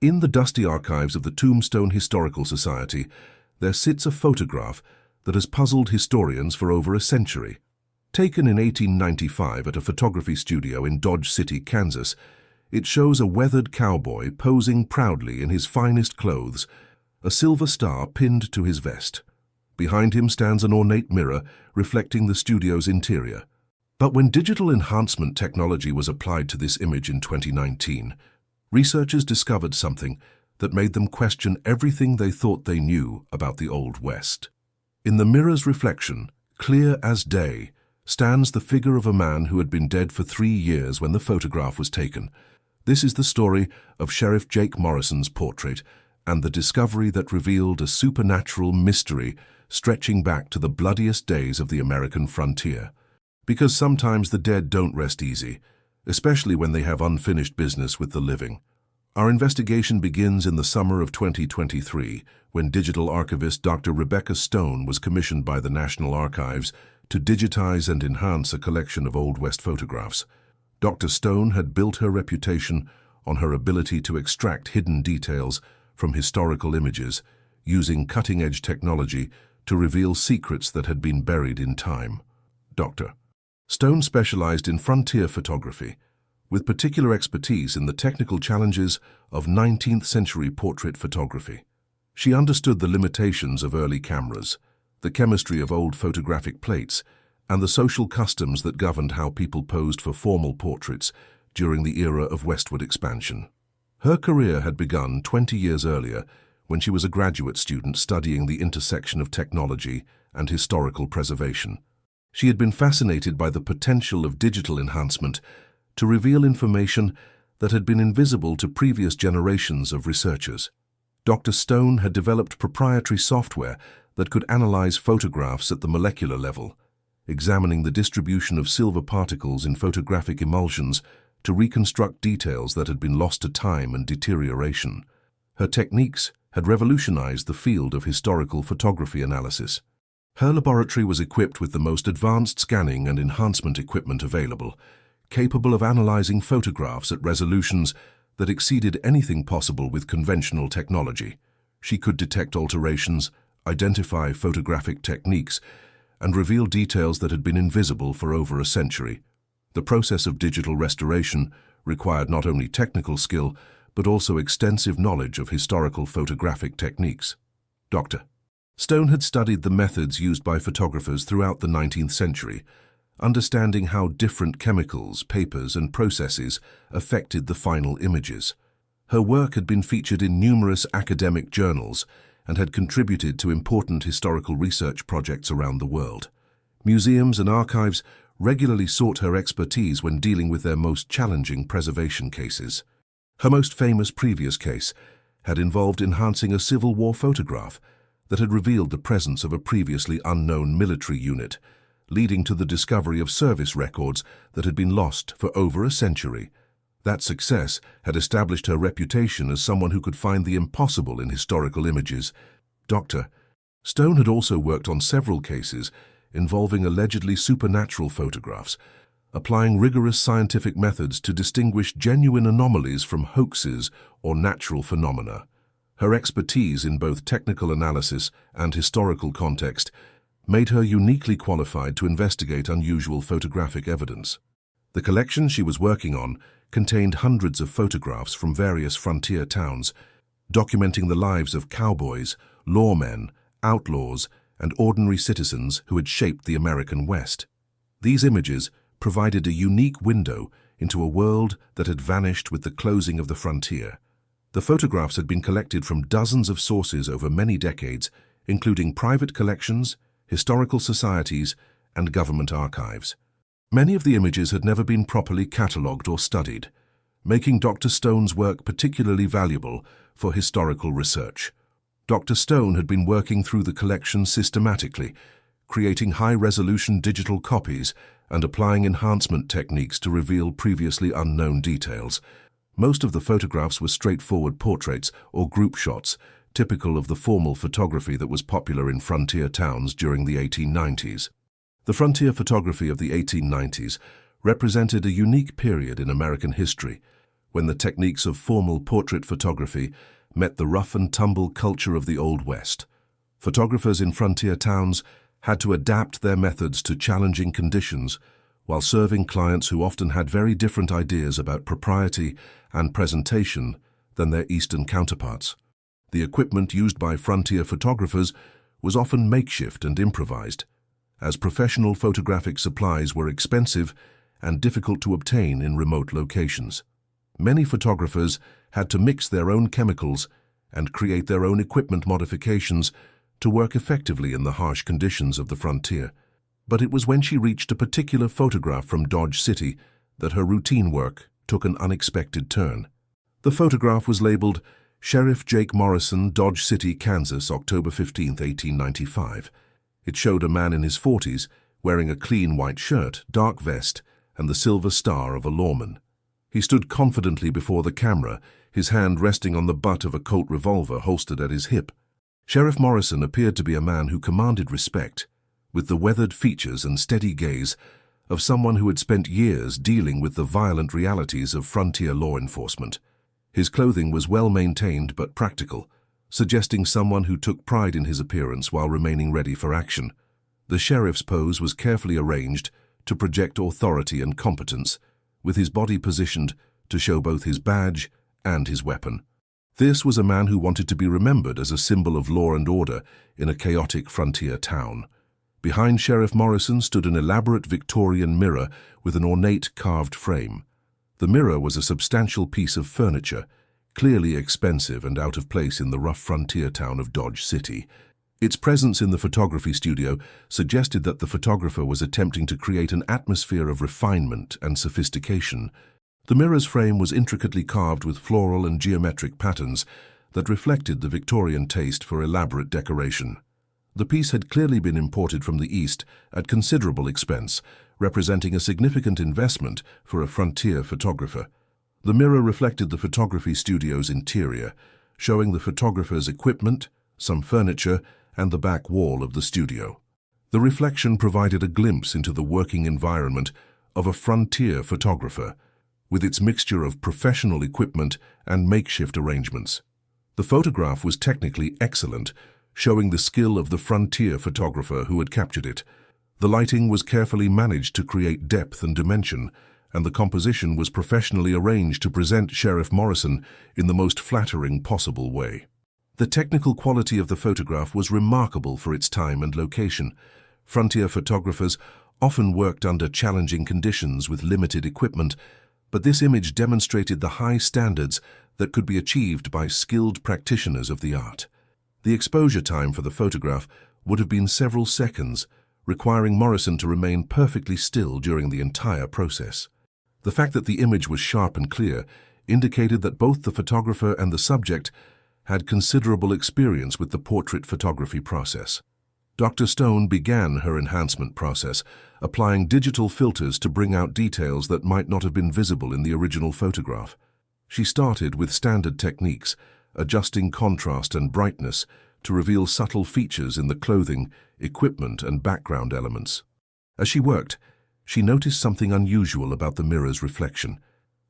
In the dusty archives of the Tombstone Historical Society, there sits a photograph that has puzzled historians for over a century. Taken in 1895 at a photography studio in Dodge City, Kansas, it shows a weathered cowboy posing proudly in his finest clothes, a silver star pinned to his vest. Behind him stands an ornate mirror reflecting the studio's interior. But when digital enhancement technology was applied to this image in 2019, researchers discovered something that made them question everything they thought they knew about the Old West. In the mirror's reflection, clear as day, stands the figure of a man who had been dead for 3 years when the photograph was taken. This is the story of Sheriff Jake Morrison's portrait and the discovery that revealed a supernatural mystery stretching back to the bloodiest days of the American frontier. Because sometimes the dead don't rest easy, especially when they have unfinished business with the living. Our investigation begins in the summer of 2023, when digital archivist Dr. Rebecca Stone was commissioned by the National Archives to digitize and enhance a collection of Old West photographs. Dr. Stone had built her reputation on her ability to extract hidden details from historical images, using cutting-edge technology to reveal secrets that had been buried in time. Dr. Stone specialized in frontier photography, with particular expertise in the technical challenges of 19th-century portrait photography. She understood the limitations of early cameras, the chemistry of old photographic plates, and the social customs that governed how people posed for formal portraits during the era of westward expansion. Her career had begun 20 years earlier when she was a graduate student studying the intersection of technology and historical preservation. She had been fascinated by the potential of digital enhancement to reveal information that had been invisible to previous generations of researchers. Dr. Stone had developed proprietary software that could analyze photographs at the molecular level, examining the distribution of silver particles in photographic emulsions to reconstruct details that had been lost to time and deterioration. Her techniques had revolutionized the field of historical photography analysis. Her laboratory was equipped with the most advanced scanning and enhancement equipment available, capable of analyzing photographs at resolutions that exceeded anything possible with conventional technology. She could detect alterations, identify photographic techniques, and reveal details that had been invisible for over a century. The process of digital restoration required not only technical skill, but also extensive knowledge of historical photographic techniques. Dr. Stone had studied the methods used by photographers throughout the 19th century, understanding how different chemicals, papers, and processes affected the final images. Her work had been featured in numerous academic journals and had contributed to important historical research projects around the world. Museums and archives regularly sought her expertise when dealing with their most challenging preservation cases. Her most famous previous case had involved enhancing a Civil War photograph that had revealed the presence of a previously unknown military unit, leading to the discovery of service records that had been lost for over a century. That success had established her reputation as someone who could find the impossible in historical images. Dr. Stone had also worked on several cases involving allegedly supernatural photographs, applying rigorous scientific methods to distinguish genuine anomalies from hoaxes or natural phenomena. Her expertise in both technical analysis and historical context made her uniquely qualified to investigate unusual photographic evidence. The collection she was working on contained hundreds of photographs from various frontier towns, documenting the lives of cowboys, lawmen, outlaws, and ordinary citizens who had shaped the American West. These images provided a unique window into a world that had vanished with the closing of the frontier. The photographs had been collected from dozens of sources over many decades, including private collections, historical societies, and government archives. Many of the images had never been properly catalogued or studied, making Dr. Stone's work particularly valuable for historical research. Dr. Stone had been working through the collection systematically, creating high-resolution digital copies and applying enhancement techniques to reveal previously unknown details. Most of the photographs were straightforward portraits or group shots, typical of the formal photography that was popular in frontier towns during the 1890s. The frontier photography of the 1890s represented a unique period in American history, when the techniques of formal portrait photography met the rough-and-tumble culture of the Old West. Photographers in frontier towns had to adapt their methods to challenging conditions while serving clients who often had very different ideas about propriety and presentation than their Eastern counterparts. The equipment used by frontier photographers was often makeshift and improvised, as professional photographic supplies were expensive and difficult to obtain in remote locations. Many photographers had to mix their own chemicals and create their own equipment modifications to work effectively in the harsh conditions of the frontier. But it was when she reached a particular photograph from Dodge City that her routine work took an unexpected turn. The photograph was labeled Sheriff Jake Morrison, Dodge City, Kansas, October 15, 1895. It showed a man in his 40s wearing a clean white shirt, dark vest, and the silver star of a lawman. He stood confidently before the camera, his hand resting on the butt of a Colt revolver holstered at his hip. Sheriff Morrison appeared to be a man who commanded respect, with the weathered features and steady gaze of someone who had spent years dealing with the violent realities of frontier law enforcement. His clothing was well maintained but practical, suggesting someone who took pride in his appearance while remaining ready for action. The sheriff's pose was carefully arranged to project authority and competence, with his body positioned to show both his badge and his weapon. This was a man who wanted to be remembered as a symbol of law and order in a chaotic frontier town. Behind Sheriff Morrison stood an elaborate Victorian mirror with an ornate carved frame. The mirror was a substantial piece of furniture, clearly expensive and out of place in the rough frontier town of Dodge City. Its presence in the photography studio suggested that the photographer was attempting to create an atmosphere of refinement and sophistication. The mirror's frame was intricately carved with floral and geometric patterns that reflected the Victorian taste for elaborate decoration. The piece had clearly been imported from the East at considerable expense, representing a significant investment for a frontier photographer. The mirror reflected the photography studio's interior, showing the photographer's equipment, some furniture, and the back wall of the studio. The reflection provided a glimpse into the working environment of a frontier photographer, with its mixture of professional equipment and makeshift arrangements. The photograph was technically excellent, showing the skill of the frontier photographer who had captured it. The lighting was carefully managed to create depth and dimension, and the composition was professionally arranged to present Sheriff Morrison in the most flattering possible way. The technical quality of the photograph was remarkable for its time and location. Frontier photographers often worked under challenging conditions with limited equipment, but this image demonstrated the high standards that could be achieved by skilled practitioners of the art. The exposure time for the photograph would have been several seconds, requiring Morrison to remain perfectly still during the entire process. The fact that the image was sharp and clear indicated that both the photographer and the subject had considerable experience with the portrait photography process. Dr. Stone began her enhancement process, applying digital filters to bring out details that might not have been visible in the original photograph. She started with standard techniques, adjusting contrast and brightness to reveal subtle features in the clothing, equipment, and background elements. As she worked, she noticed something unusual about the mirror's reflection.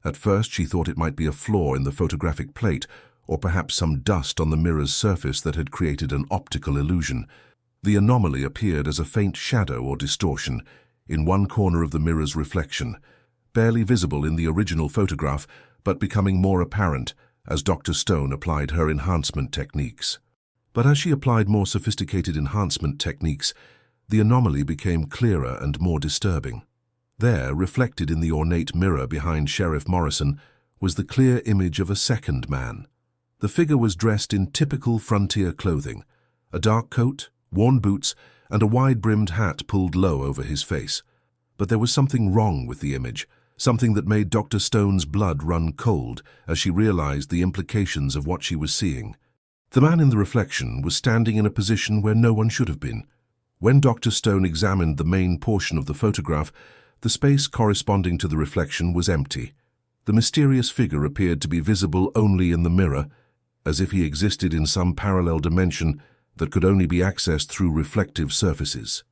At first, she thought it might be a flaw in the photographic plate, or perhaps some dust on the mirror's surface that had created an optical illusion. The anomaly appeared as a faint shadow or distortion in one corner of the mirror's reflection, barely visible in the original photograph, but becoming more apparent as Dr. Stone applied her enhancement techniques. But as she applied more sophisticated enhancement techniques, the anomaly became clearer and more disturbing. There, reflected in the ornate mirror behind Sheriff Morrison, was the clear image of a second man. The figure was dressed in typical frontier clothing, a dark coat, worn boots, and a wide-brimmed hat pulled low over his face. But there was something wrong with the image, something that made Dr. Stone's blood run cold as she realized the implications of what she was seeing. The man in the reflection was standing in a position where no one should have been. When Dr. Stone examined the main portion of the photograph, the space corresponding to the reflection was empty. The mysterious figure appeared to be visible only in the mirror, as if he existed in some parallel dimension that could only be accessed through reflective surfaces.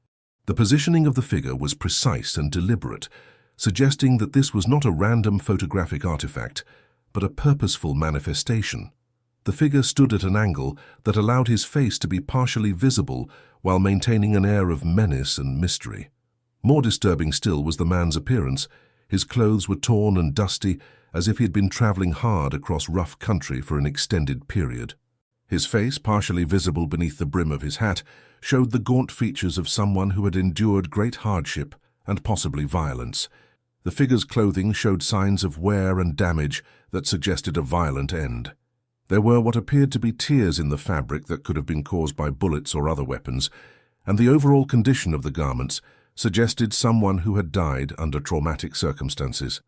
The positioning of the figure was precise and deliberate, suggesting that this was not a random photographic artifact, but a purposeful manifestation. The figure stood at an angle that allowed his face to be partially visible while maintaining an air of menace and mystery. More disturbing still was the man's appearance. His clothes were torn and dusty, as if he had been traveling hard across rough country for an extended period. His face, partially visible beneath the brim of his hat, showed the gaunt features of someone who had endured great hardship and possibly violence. The figure's clothing showed signs of wear and damage that suggested a violent end. There were what appeared to be tears in the fabric that could have been caused by bullets or other weapons, and the overall condition of the garments suggested someone who had died under traumatic circumstances.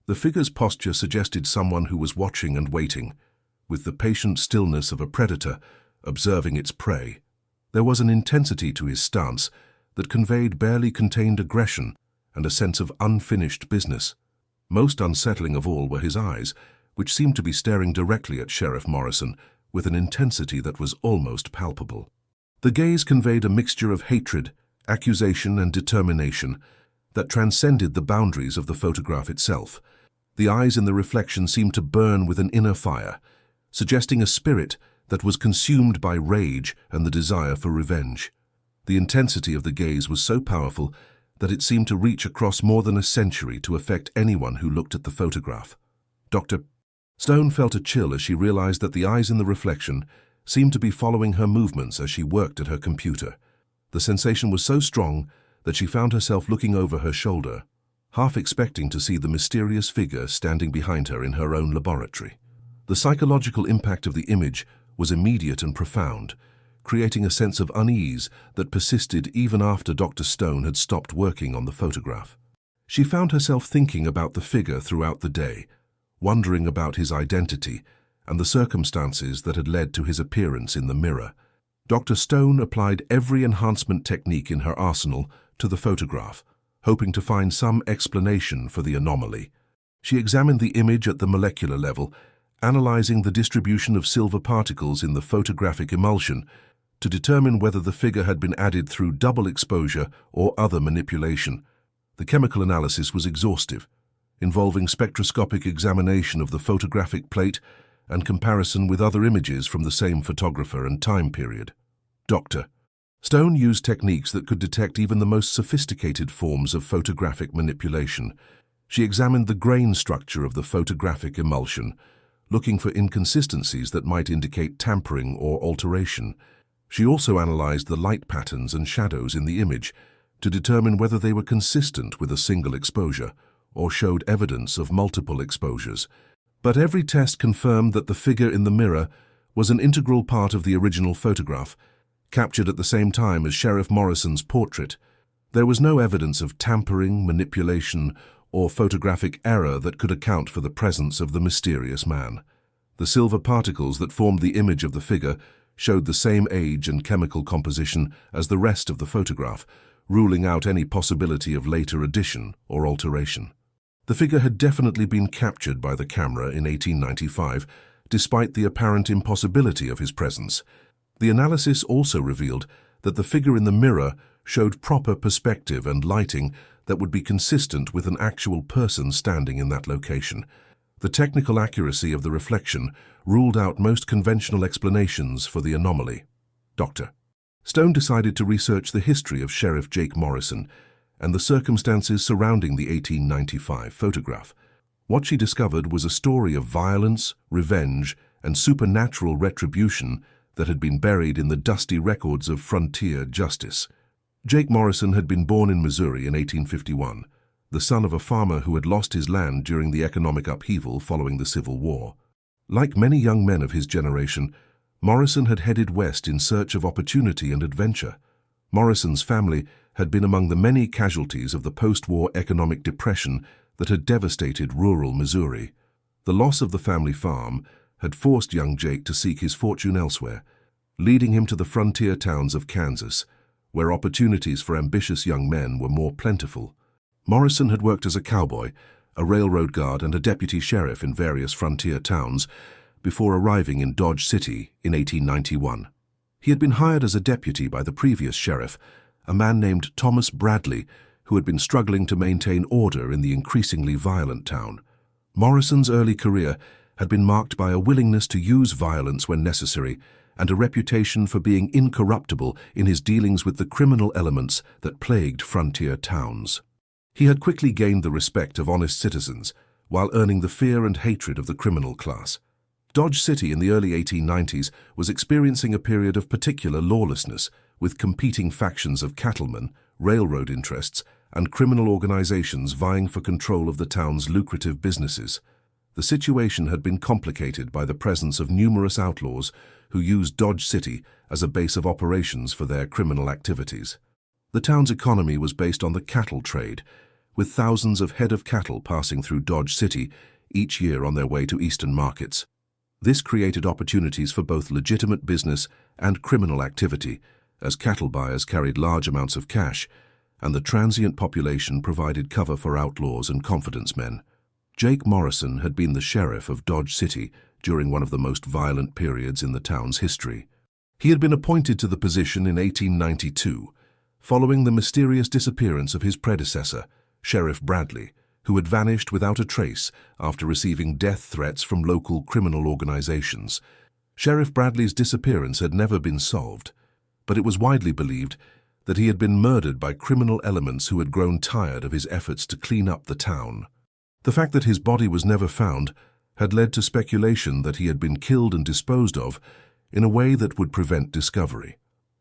The figure's posture suggested someone who was watching and waiting, with the patient stillness of a predator observing its prey. There was an intensity to his stance that conveyed barely contained aggression and a sense of unfinished business. Most unsettling of all were his eyes, which seemed to be staring directly at Sheriff Morrison with an intensity that was almost palpable. The gaze conveyed a mixture of hatred, accusation, and determination that transcended the boundaries of the photograph itself. The eyes in the reflection seemed to burn with an inner fire, suggesting a spirit that was consumed by rage and the desire for revenge. The intensity of the gaze was so powerful that it seemed to reach across more than a century to affect anyone who looked at the photograph. Dr. Stone felt a chill as she realized that the eyes in the reflection seemed to be following her movements as she worked at her computer. The sensation was so strong that she found herself looking over her shoulder, half expecting to see the mysterious figure standing behind her in her own laboratory. The psychological impact of the image was immediate and profound, creating a sense of unease that persisted even after Dr. Stone had stopped working on the photograph. She found herself thinking about the figure throughout the day, wondering about his identity and the circumstances that had led to his appearance in the mirror. Dr. Stone applied every enhancement technique in her arsenal to the photograph, hoping to find some explanation for the anomaly. She examined the image at the molecular level, analyzing the distribution of silver particles in the photographic emulsion to determine whether the figure had been added through double exposure or other manipulation. The chemical analysis was exhaustive, involving spectroscopic examination of the photographic plate and comparison with other images from the same photographer and time period. Dr. Stone used techniques that could detect even the most sophisticated forms of photographic manipulation. She examined the grain structure of the photographic emulsion, looking for inconsistencies that might indicate tampering or alteration. She also analyzed the light patterns and shadows in the image to determine whether they were consistent with a single exposure or showed evidence of multiple exposures. But every test confirmed that the figure in the mirror was an integral part of the original photograph, captured at the same time as Sheriff Morrison's portrait. There was no evidence of tampering, manipulation, or photographic error that could account for the presence of the mysterious man. The silver particles that formed the image of the figure showed the same age and chemical composition as the rest of the photograph, ruling out any possibility of later addition or alteration. The figure had definitely been captured by the camera in 1895, despite the apparent impossibility of his presence. The analysis also revealed that the figure in the mirror showed proper perspective and lighting that would be consistent with an actual person standing in that location. The technical accuracy of the reflection ruled out most conventional explanations for the anomaly. Dr. Stone decided to research the history of Sheriff Jake Morrison and the circumstances surrounding the 1895 photograph. What she discovered was a story of violence, revenge, and supernatural retribution that had been buried in the dusty records of frontier justice. Jake Morrison had been born in Missouri in 1851, the son of a farmer who had lost his land during the economic upheaval following the Civil War. Like many young men of his generation, Morrison had headed west in search of opportunity and adventure. Morrison's family had been among the many casualties of the post-war economic depression that had devastated rural Missouri. The loss of the family farm had forced young Jake to seek his fortune elsewhere, leading him to the frontier towns of Kansas, where opportunities for ambitious young men were more plentiful. Morrison had worked as a cowboy, a railroad guard, and a deputy sheriff in various frontier towns before arriving in Dodge City in 1891. He had been hired as a deputy by the previous sheriff, a man named Thomas Bradley, who had been struggling to maintain order in the increasingly violent town. Morrison's early career had been marked by a willingness to use violence when necessary and a reputation for being incorruptible in his dealings with the criminal elements that plagued frontier towns. He had quickly gained the respect of honest citizens, while earning the fear and hatred of the criminal class. Dodge City in the early 1890s was experiencing a period of particular lawlessness, with competing factions of cattlemen, railroad interests, and criminal organizations vying for control of the town's lucrative businesses. The situation had been complicated by the presence of numerous outlaws who used Dodge City as a base of operations for their criminal activities. The town's economy was based on the cattle trade, with thousands of head of cattle passing through Dodge City each year on their way to eastern markets. This created opportunities for both legitimate business and criminal activity, as cattle buyers carried large amounts of cash, and the transient population provided cover for outlaws and confidence men. Jake Morrison had been the sheriff of Dodge City during one of the most violent periods in the town's history. He had been appointed to the position in 1892, following the mysterious disappearance of his predecessor, Sheriff Bradley, who had vanished without a trace after receiving death threats from local criminal organizations. Sheriff Bradley's disappearance had never been solved, but it was widely believed that he had been murdered by criminal elements who had grown tired of his efforts to clean up the town. The fact that his body was never found had led to speculation that he had been killed and disposed of in a way that would prevent discovery.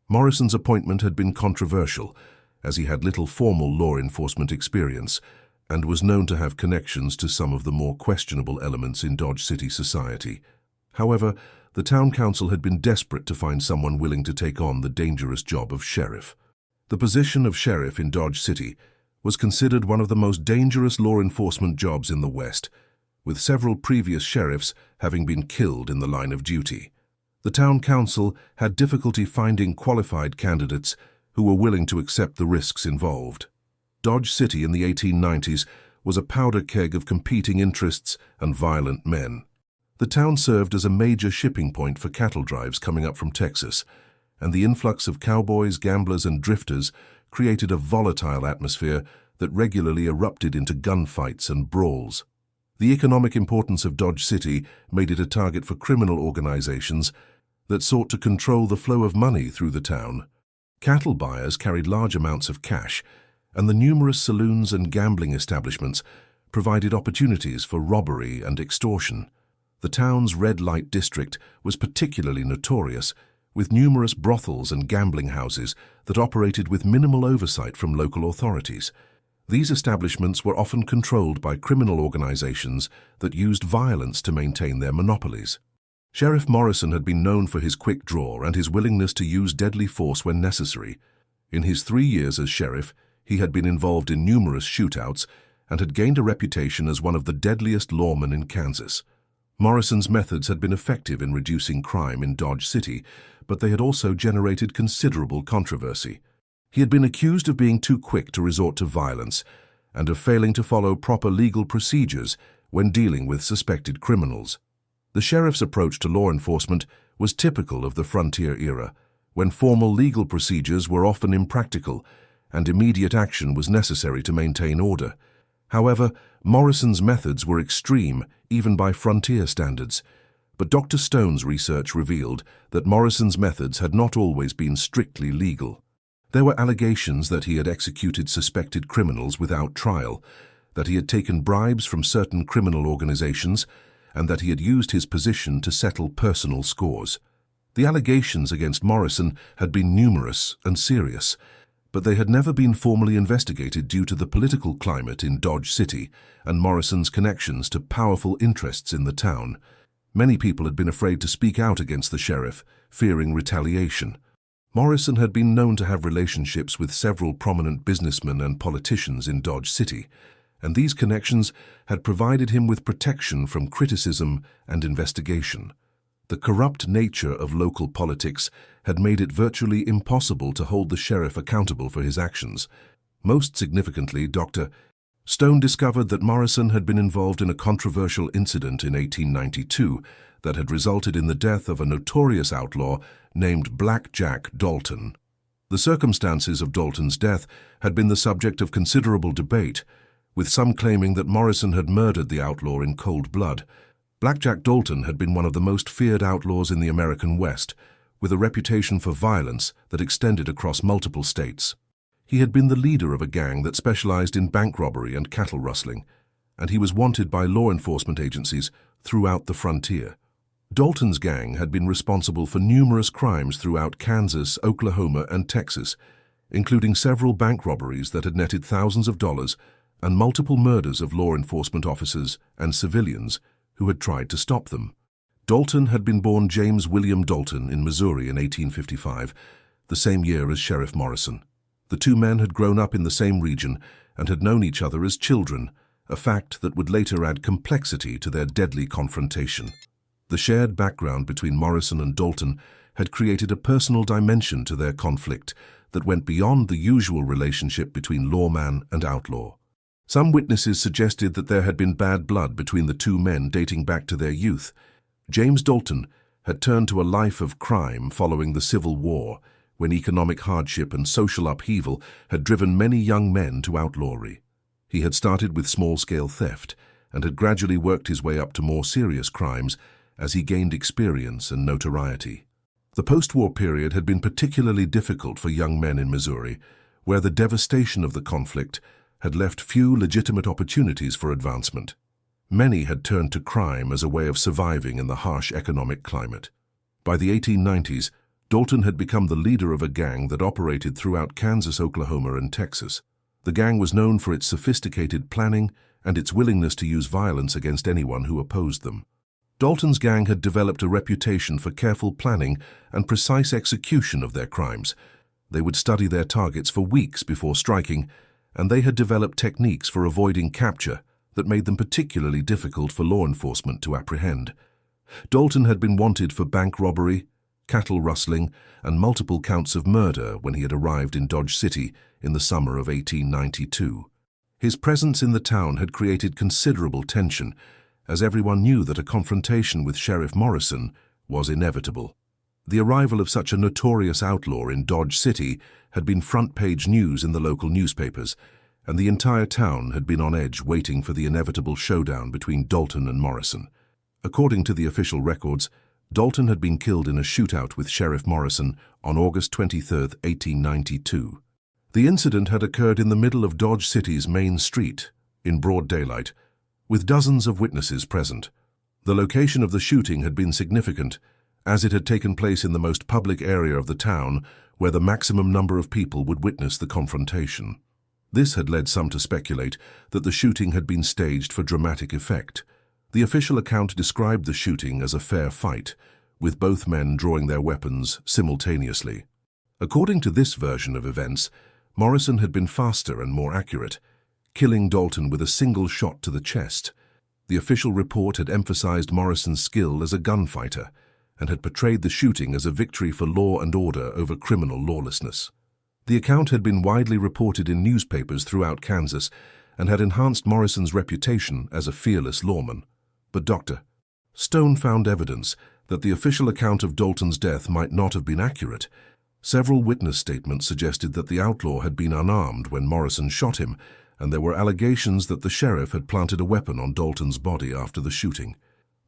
Morrison's appointment had been controversial, as he had little formal law enforcement experience and was known to have connections to some of the more questionable elements in Dodge City society. However, the town council had been desperate to find someone willing to take on the dangerous job of sheriff. The position of sheriff in Dodge City was considered one of the most dangerous law enforcement jobs in the West, with several previous sheriffs having been killed in the line of duty. The town council had difficulty finding qualified candidates who were willing to accept the risks involved. Dodge City in the 1890s was a powder keg of competing interests and violent men. The town served as a major shipping point for cattle drives coming up from Texas, and the influx of cowboys, gamblers, and drifters created a volatile atmosphere that regularly erupted into gunfights and brawls. The economic importance of Dodge City made it a target for criminal organizations that sought to control the flow of money through the town. Cattle buyers carried large amounts of cash, and the numerous saloons and gambling establishments provided opportunities for robbery and extortion. The town's red light district was particularly notorious, with numerous brothels and gambling houses that operated with minimal oversight from local authorities. These establishments were often controlled by criminal organizations that used violence to maintain their monopolies. Sheriff Morrison had been known for his quick draw and his willingness to use deadly force when necessary. In his 3 years as sheriff, he had been involved in numerous shootouts and had gained a reputation as one of the deadliest lawmen in Kansas. Morrison's methods had been effective in reducing crime in Dodge City, but they had also generated considerable controversy. He had been accused of being too quick to resort to violence and of failing to follow proper legal procedures when dealing with suspected criminals. The sheriff's approach to law enforcement was typical of the frontier era, when formal legal procedures were often impractical and immediate action was necessary to maintain order. However, Morrison's methods were extreme, even by frontier standards. But Dr. Stone's research revealed that Morrison's methods had not always been strictly legal. There were allegations that he had executed suspected criminals without trial, that he had taken bribes from certain criminal organizations, and that he had used his position to settle personal scores. The allegations against Morrison had been numerous and serious, but they had never been formally investigated due to the political climate in Dodge City and Morrison's connections to powerful interests in the town. Many people had been afraid to speak out against the sheriff, fearing retaliation. Morrison had been known to have relationships with several prominent businessmen and politicians in Dodge City, and these connections had provided him with protection from criticism and investigation. The corrupt nature of local politics had made it virtually impossible to hold the sheriff accountable for his actions. Most significantly, Dr. Stone discovered that Morrison had been involved in a controversial incident in 1892 that had resulted in the death of a notorious outlaw named Black Jack Dalton. The circumstances of Dalton's death had been the subject of considerable debate, with some claiming that Morrison had murdered the outlaw in cold blood. Blackjack Dalton had been one of the most feared outlaws in the American West, with a reputation for violence that extended across multiple states. He had been the leader of a gang that specialized in bank robbery and cattle rustling, and he was wanted by law enforcement agencies throughout the frontier. Dalton's gang had been responsible for numerous crimes throughout Kansas, Oklahoma, and Texas, including several bank robberies that had netted thousands of dollars and multiple murders of law enforcement officers and civilians who had tried to stop them. Dalton had been born James William Dalton in Missouri in 1855, the same year as Sheriff Morrison. The two men had grown up in the same region and had known each other as children, a fact that would later add complexity to their deadly confrontation. The shared background between Morrison and Dalton had created a personal dimension to their conflict that went beyond the usual relationship between lawman and outlaw. Some witnesses suggested that there had been bad blood between the two men dating back to their youth. James Dalton had turned to a life of crime following the Civil War, when economic hardship and social upheaval had driven many young men to outlawry. He had started with small-scale theft and had gradually worked his way up to more serious crimes as he gained experience and notoriety. The post-war period had been particularly difficult for young men in Missouri, where the devastation of the conflict had left few legitimate opportunities for advancement. Many had turned to crime as a way of surviving in the harsh economic climate. By the 1890s, Dalton had become the leader of a gang that operated throughout Kansas, Oklahoma, and Texas. The gang was known for its sophisticated planning and its willingness to use violence against anyone who opposed them. Dalton's gang had developed a reputation for careful planning and precise execution of their crimes. They would study their targets for weeks before striking, and they had developed techniques for avoiding capture that made them particularly difficult for law enforcement to apprehend. Dalton had been wanted for bank robbery, cattle rustling, and multiple counts of murder when he had arrived in Dodge City in the summer of 1892. His presence in the town had created considerable tension, as everyone knew that a confrontation with Sheriff Morrison was inevitable. The arrival of such a notorious outlaw in Dodge City had been front-page news in the local newspapers, and the entire town had been on edge waiting for the inevitable showdown between Dalton and Morrison. According to the official records, Dalton had been killed in a shootout with Sheriff Morrison on August 23, 1892. The incident had occurred in the middle of Dodge City's main street, in broad daylight, with dozens of witnesses present. The location of the shooting had been significant, as it had taken place in the most public area of the town, where the maximum number of people would witness the confrontation. This had led some to speculate that the shooting had been staged for dramatic effect. The official account described the shooting as a fair fight, with both men drawing their weapons simultaneously. According to this version of events, Morrison had been faster and more accurate, killing Dalton with a single shot to the chest. The official report had emphasized Morrison's skill as a gunfighter and had portrayed the shooting as a victory for law and order over criminal lawlessness. The account had been widely reported in newspapers throughout Kansas and had enhanced Morrison's reputation as a fearless lawman. But Dr. Stone found evidence that the official account of Dalton's death might not have been accurate. Several witness statements suggested that the outlaw had been unarmed when Morrison shot him, and there were allegations that the sheriff had planted a weapon on Dalton's body after the shooting.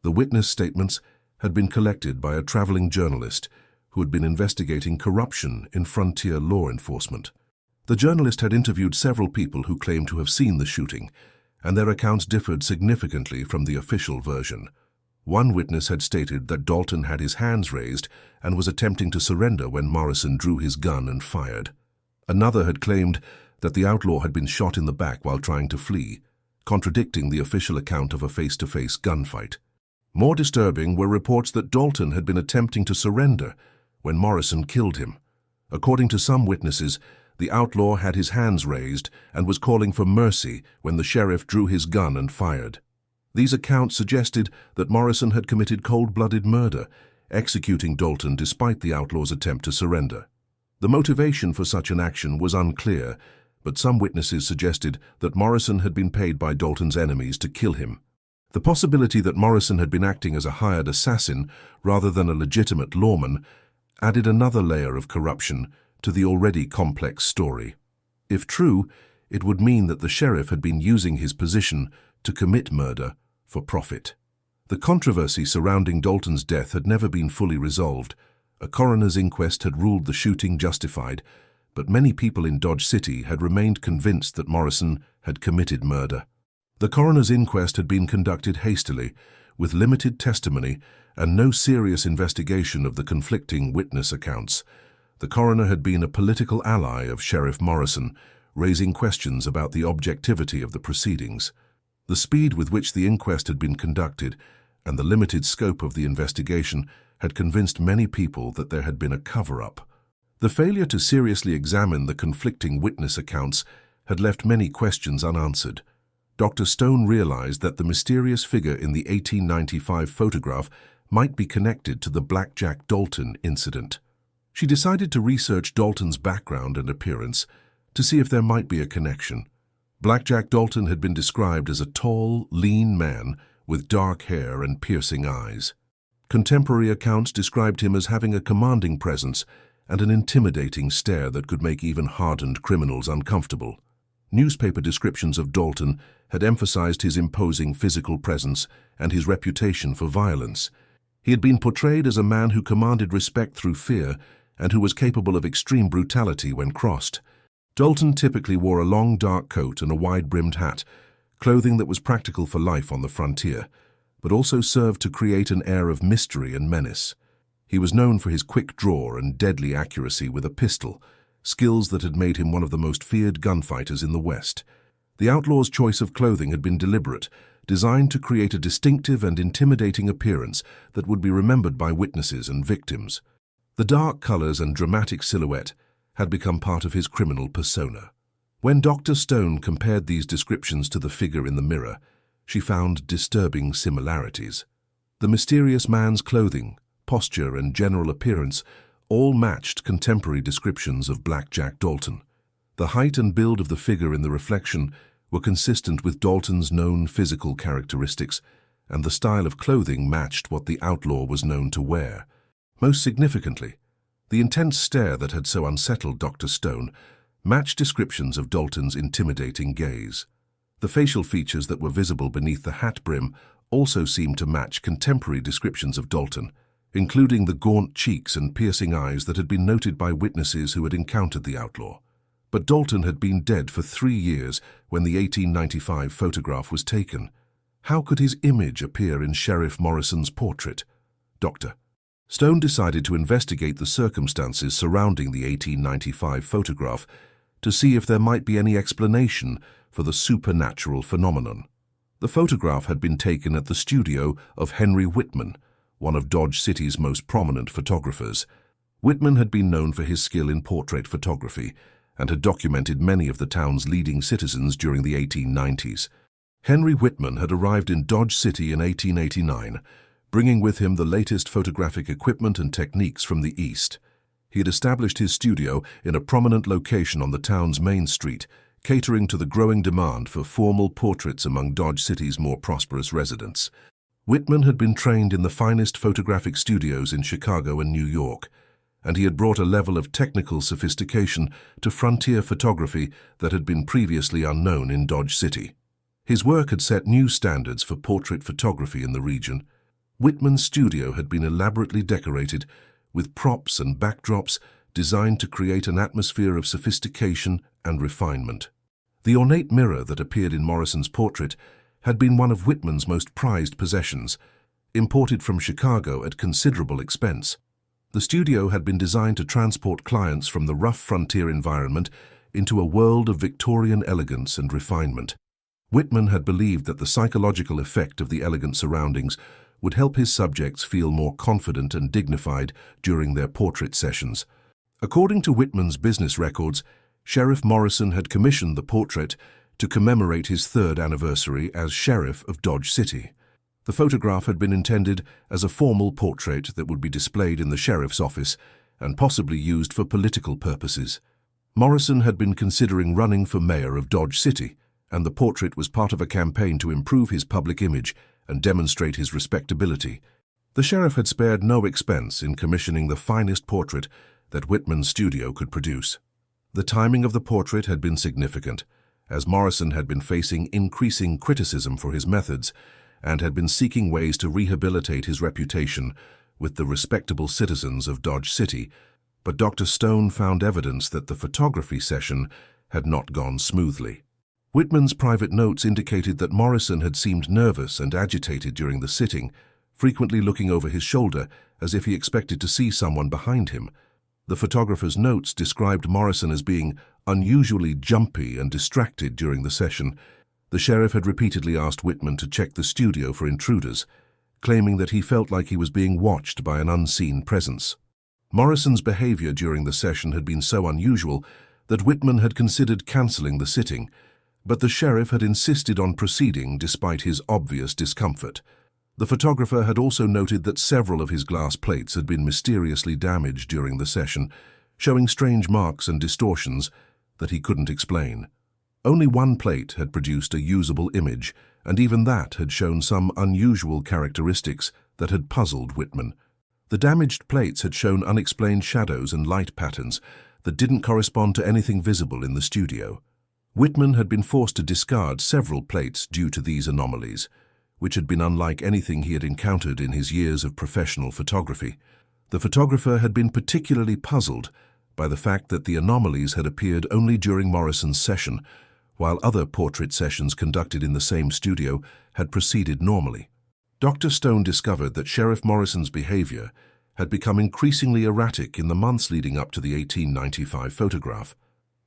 The witness statements had been collected by a traveling journalist who had been investigating corruption in frontier law enforcement. The journalist had interviewed several people who claimed to have seen the shooting, and their accounts differed significantly from the official version. One witness had stated that Dalton had his hands raised and was attempting to surrender when Morrison drew his gun and fired. Another had claimed that the outlaw had been shot in the back while trying to flee, contradicting the official account of a face-to-face gunfight. More disturbing were reports that Dalton had been attempting to surrender when Morrison killed him. According to some witnesses, the outlaw had his hands raised and was calling for mercy when the sheriff drew his gun and fired. These accounts suggested that Morrison had committed cold-blooded murder, executing Dalton despite the outlaw's attempt to surrender. The motivation for such an action was unclear, but some witnesses suggested that Morrison had been paid by Dalton's enemies to kill him. The possibility that Morrison had been acting as a hired assassin rather than a legitimate lawman added another layer of corruption to the already complex story. If true, it would mean that the sheriff had been using his position to commit murder for profit. The controversy surrounding Dalton's death had never been fully resolved. A coroner's inquest had ruled the shooting justified, but many people in Dodge City had remained convinced that Morrison had committed murder. The coroner's inquest had been conducted hastily, with limited testimony and no serious investigation of the conflicting witness accounts. The coroner had been a political ally of Sheriff Morrison, raising questions about the objectivity of the proceedings. The speed with which the inquest had been conducted and the limited scope of the investigation had convinced many people that there had been a cover-up. The failure to seriously examine the conflicting witness accounts had left many questions unanswered. Dr. Stone realized that the mysterious figure in the 1895 photograph might be connected to the Blackjack Dalton incident. She decided to research Dalton's background and appearance to see if there might be a connection. Blackjack Dalton had been described as a tall, lean man with dark hair and piercing eyes. Contemporary accounts described him as having a commanding presence and an intimidating stare that could make even hardened criminals uncomfortable. Newspaper descriptions of Dalton had emphasized his imposing physical presence and his reputation for violence. He had been portrayed as a man who commanded respect through fear and who was capable of extreme brutality when crossed. Dalton typically wore a long dark coat and a wide-brimmed hat, clothing that was practical for life on the frontier, but also served to create an air of mystery and menace. He was known for his quick draw and deadly accuracy with a pistol, skills that had made him one of the most feared gunfighters in the West. The outlaw's choice of clothing had been deliberate, designed to create a distinctive and intimidating appearance that would be remembered by witnesses and victims. The dark colors and dramatic silhouette had become part of his criminal persona. When Dr. Stone compared these descriptions to the figure in the mirror, she found disturbing similarities. The mysterious man's clothing, posture, and general appearance all matched contemporary descriptions of Blackjack Dalton. The height and build of the figure in the reflection were consistent with Dalton's known physical characteristics, and the style of clothing matched what the outlaw was known to wear. Most significantly, the intense stare that had so unsettled Dr. Stone matched descriptions of Dalton's intimidating gaze. The facial features that were visible beneath the hat brim also seemed to match contemporary descriptions of Dalton, including the gaunt cheeks and piercing eyes that had been noted by witnesses who had encountered the outlaw. But Dalton had been dead for 3 years when the 1895 photograph was taken. How could his image appear in Sheriff Morrison's portrait? Dr. Stone decided to investigate the circumstances surrounding the 1895 photograph to see if there might be any explanation for the supernatural phenomenon. The photograph had been taken at the studio of Henry Whitman, one of Dodge City's most prominent photographers. Whitman had been known for his skill in portrait photography and had documented many of the town's leading citizens during the 1890s. Henry Whitman had arrived in Dodge City in 1889, bringing with him the latest photographic equipment and techniques from the East. He had established his studio in a prominent location on the town's main street, catering to the growing demand for formal portraits among Dodge City's more prosperous residents. Whitman had been trained in the finest photographic studios in Chicago and New York, and he had brought a level of technical sophistication to frontier photography that had been previously unknown in Dodge City. His work had set new standards for portrait photography in the region. Whitman's studio had been elaborately decorated with props and backdrops designed to create an atmosphere of sophistication and refinement. The ornate mirror that appeared in Morrison's portrait had been one of Whitman's most prized possessions, imported from Chicago at considerable expense. The studio had been designed to transport clients from the rough frontier environment into a world of Victorian elegance and refinement. Whitman had believed that the psychological effect of the elegant surroundings would help his subjects feel more confident and dignified during their portrait sessions. According to Whitman's business records, Sheriff Morrison had commissioned the portrait to commemorate his 3rd anniversary as Sheriff of Dodge City. The photograph had been intended as a formal portrait that would be displayed in the sheriff's office and possibly used for political purposes. Morrison had been considering running for mayor of Dodge City, and the portrait was part of a campaign to improve his public image and demonstrate his respectability. The sheriff had spared no expense in commissioning the finest portrait that Whitman's studio could produce. The timing of the portrait had been significant, as Morrison had been facing increasing criticism for his methods, and had been seeking ways to rehabilitate his reputation with the respectable citizens of Dodge City, but Dr. Stone found evidence that the photography session had not gone smoothly. Whitman's private notes indicated that Morrison had seemed nervous and agitated during the sitting, frequently looking over his shoulder as if he expected to see someone behind him. The photographer's notes described Morrison as being unusually jumpy and distracted during the session. The sheriff had repeatedly asked Whitman to check the studio for intruders, claiming that he felt like he was being watched by an unseen presence. Morrison's behavior during the session had been so unusual that Whitman had considered canceling the sitting, but the sheriff had insisted on proceeding despite his obvious discomfort. The photographer had also noted that several of his glass plates had been mysteriously damaged during the session, showing strange marks and distortions that he couldn't explain. Only one plate had produced a usable image, and even that had shown some unusual characteristics that had puzzled Whitman. The damaged plates had shown unexplained shadows and light patterns that didn't correspond to anything visible in the studio. Whitman had been forced to discard several plates due to these anomalies, which had been unlike anything he had encountered in his years of professional photography. The photographer had been particularly puzzled by the fact that the anomalies had appeared only during Morrison's session, while other portrait sessions conducted in the same studio had proceeded normally. Dr. Stone discovered that Sheriff Morrison's behavior had become increasingly erratic in the months leading up to the 1895 photograph.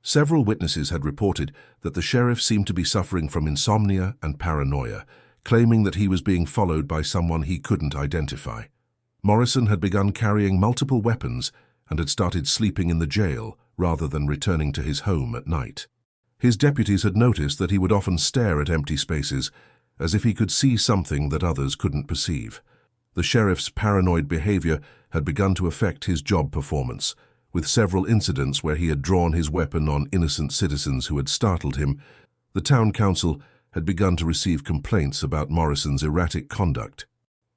Several witnesses had reported that the sheriff seemed to be suffering from insomnia and paranoia, claiming that he was being followed by someone he couldn't identify. Morrison had begun carrying multiple weapons and had started sleeping in the jail rather than returning to his home at night. His deputies had noticed that he would often stare at empty spaces, as if he could see something that others couldn't perceive. The sheriff's paranoid behavior had begun to affect his job performance, with several incidents where he had drawn his weapon on innocent citizens who had startled him. The town council had begun to receive complaints about Morrison's erratic conduct.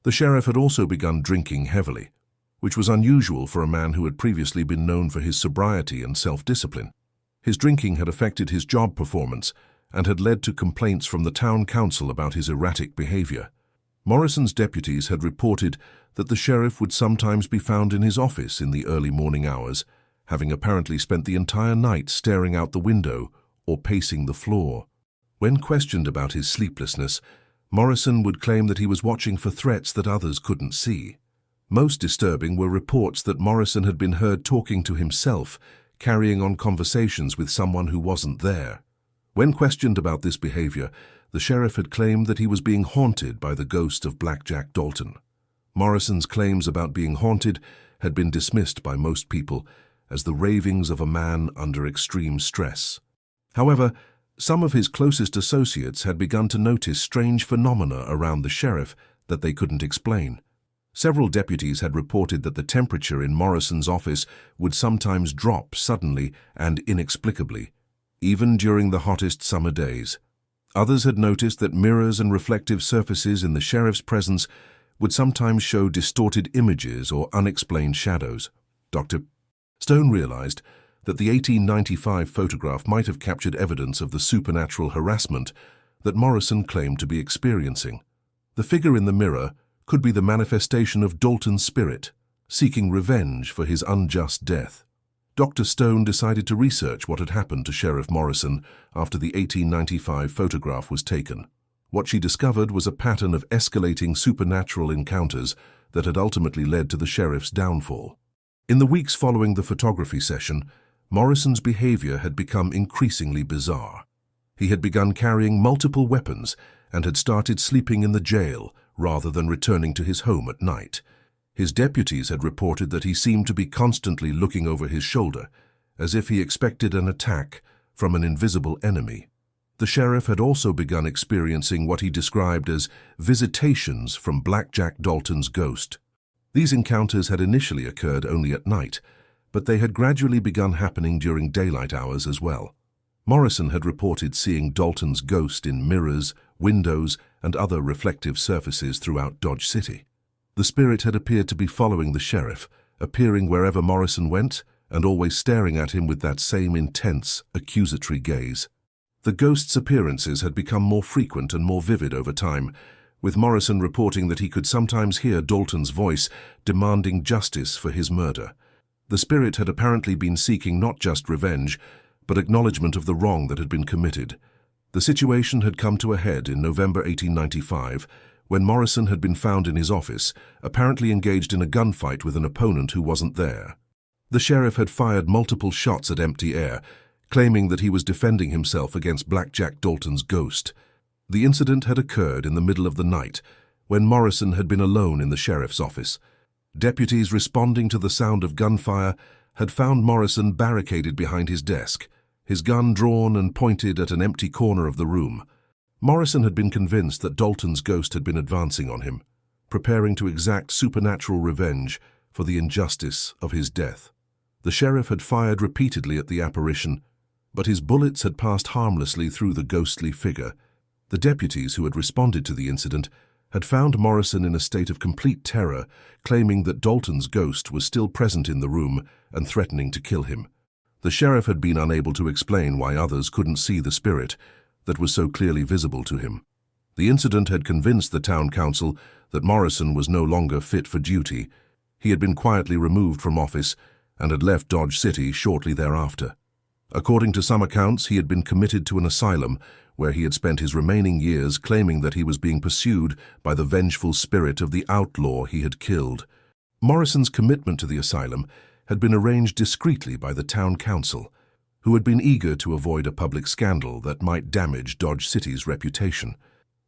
The sheriff had also begun drinking heavily, which was unusual for a man who had previously been known for his sobriety and self-discipline. His drinking had affected his job performance and had led to complaints from the town council about his erratic behavior. Morrison's deputies had reported that the sheriff would sometimes be found in his office in the early morning hours, having apparently spent the entire night staring out the window or pacing the floor. When questioned about his sleeplessness, Morrison would claim that he was watching for threats that others couldn't see. Most disturbing were reports that Morrison had been heard talking to himself, carrying on conversations with someone who wasn't there. When questioned about this behavior, the sheriff had claimed that he was being haunted by the ghost of Blackjack Dalton. Morrison's claims about being haunted had been dismissed by most people as the ravings of a man under extreme stress. However, some of his closest associates had begun to notice strange phenomena around the sheriff that they couldn't explain. Several deputies had reported that the temperature in Morrison's office would sometimes drop suddenly and inexplicably, even during the hottest summer days. Others had noticed that mirrors and reflective surfaces in the sheriff's presence would sometimes show distorted images or unexplained shadows. Dr. Stone realized that the 1895 photograph might have captured evidence of the supernatural harassment that Morrison claimed to be experiencing. The figure in the mirror could be the manifestation of Dalton's spirit, seeking revenge for his unjust death. Dr. Stone decided to research what had happened to Sheriff Morrison after the 1895 photograph was taken. What she discovered was a pattern of escalating supernatural encounters that had ultimately led to the sheriff's downfall. In the weeks following the photography session, Morrison's behavior had become increasingly bizarre. He had begun carrying multiple weapons and had started sleeping in the jail rather than returning to his home at night. His deputies had reported that he seemed to be constantly looking over his shoulder, as if he expected an attack from an invisible enemy. The sheriff had also begun experiencing what he described as visitations from Blackjack Dalton's ghost. These encounters had initially occurred only at night, but they had gradually begun happening during daylight hours as well. Morrison had reported seeing Dalton's ghost in mirrors, windows, and other reflective surfaces throughout Dodge City. The spirit had appeared to be following the sheriff, appearing wherever Morrison went and always staring at him with that same intense, accusatory gaze. The ghost's appearances had become more frequent and more vivid over time, with Morrison reporting that he could sometimes hear Dalton's voice demanding justice for his murder. The spirit had apparently been seeking not just revenge, but acknowledgement of the wrong that had been committed. The situation had come to a head in November 1895, when Morrison had been found in his office, apparently engaged in a gunfight with an opponent who wasn't there. The sheriff had fired multiple shots at empty air, claiming that he was defending himself against Blackjack Dalton's ghost. The incident had occurred in the middle of the night, when Morrison had been alone in the sheriff's office. Deputies responding to the sound of gunfire had found Morrison barricaded behind his desk, his gun drawn and pointed at an empty corner of the room. Morrison had been convinced that Dalton's ghost had been advancing on him, preparing to exact supernatural revenge for the injustice of his death. The sheriff had fired repeatedly at the apparition, but his bullets had passed harmlessly through the ghostly figure. The deputies who had responded to the incident had found Morrison in a state of complete terror, claiming that Dalton's ghost was still present in the room and threatening to kill him. The sheriff had been unable to explain why others couldn't see the spirit that was so clearly visible to him. The incident had convinced the town council that Morrison was no longer fit for duty. He had been quietly removed from office and had left Dodge City shortly thereafter. According to some accounts, he had been committed to an asylum where he had spent his remaining years, claiming that he was being pursued by the vengeful spirit of the outlaw he had killed. Morrison's commitment to the asylum had been arranged discreetly by the town council, who had been eager to avoid a public scandal that might damage Dodge City's reputation.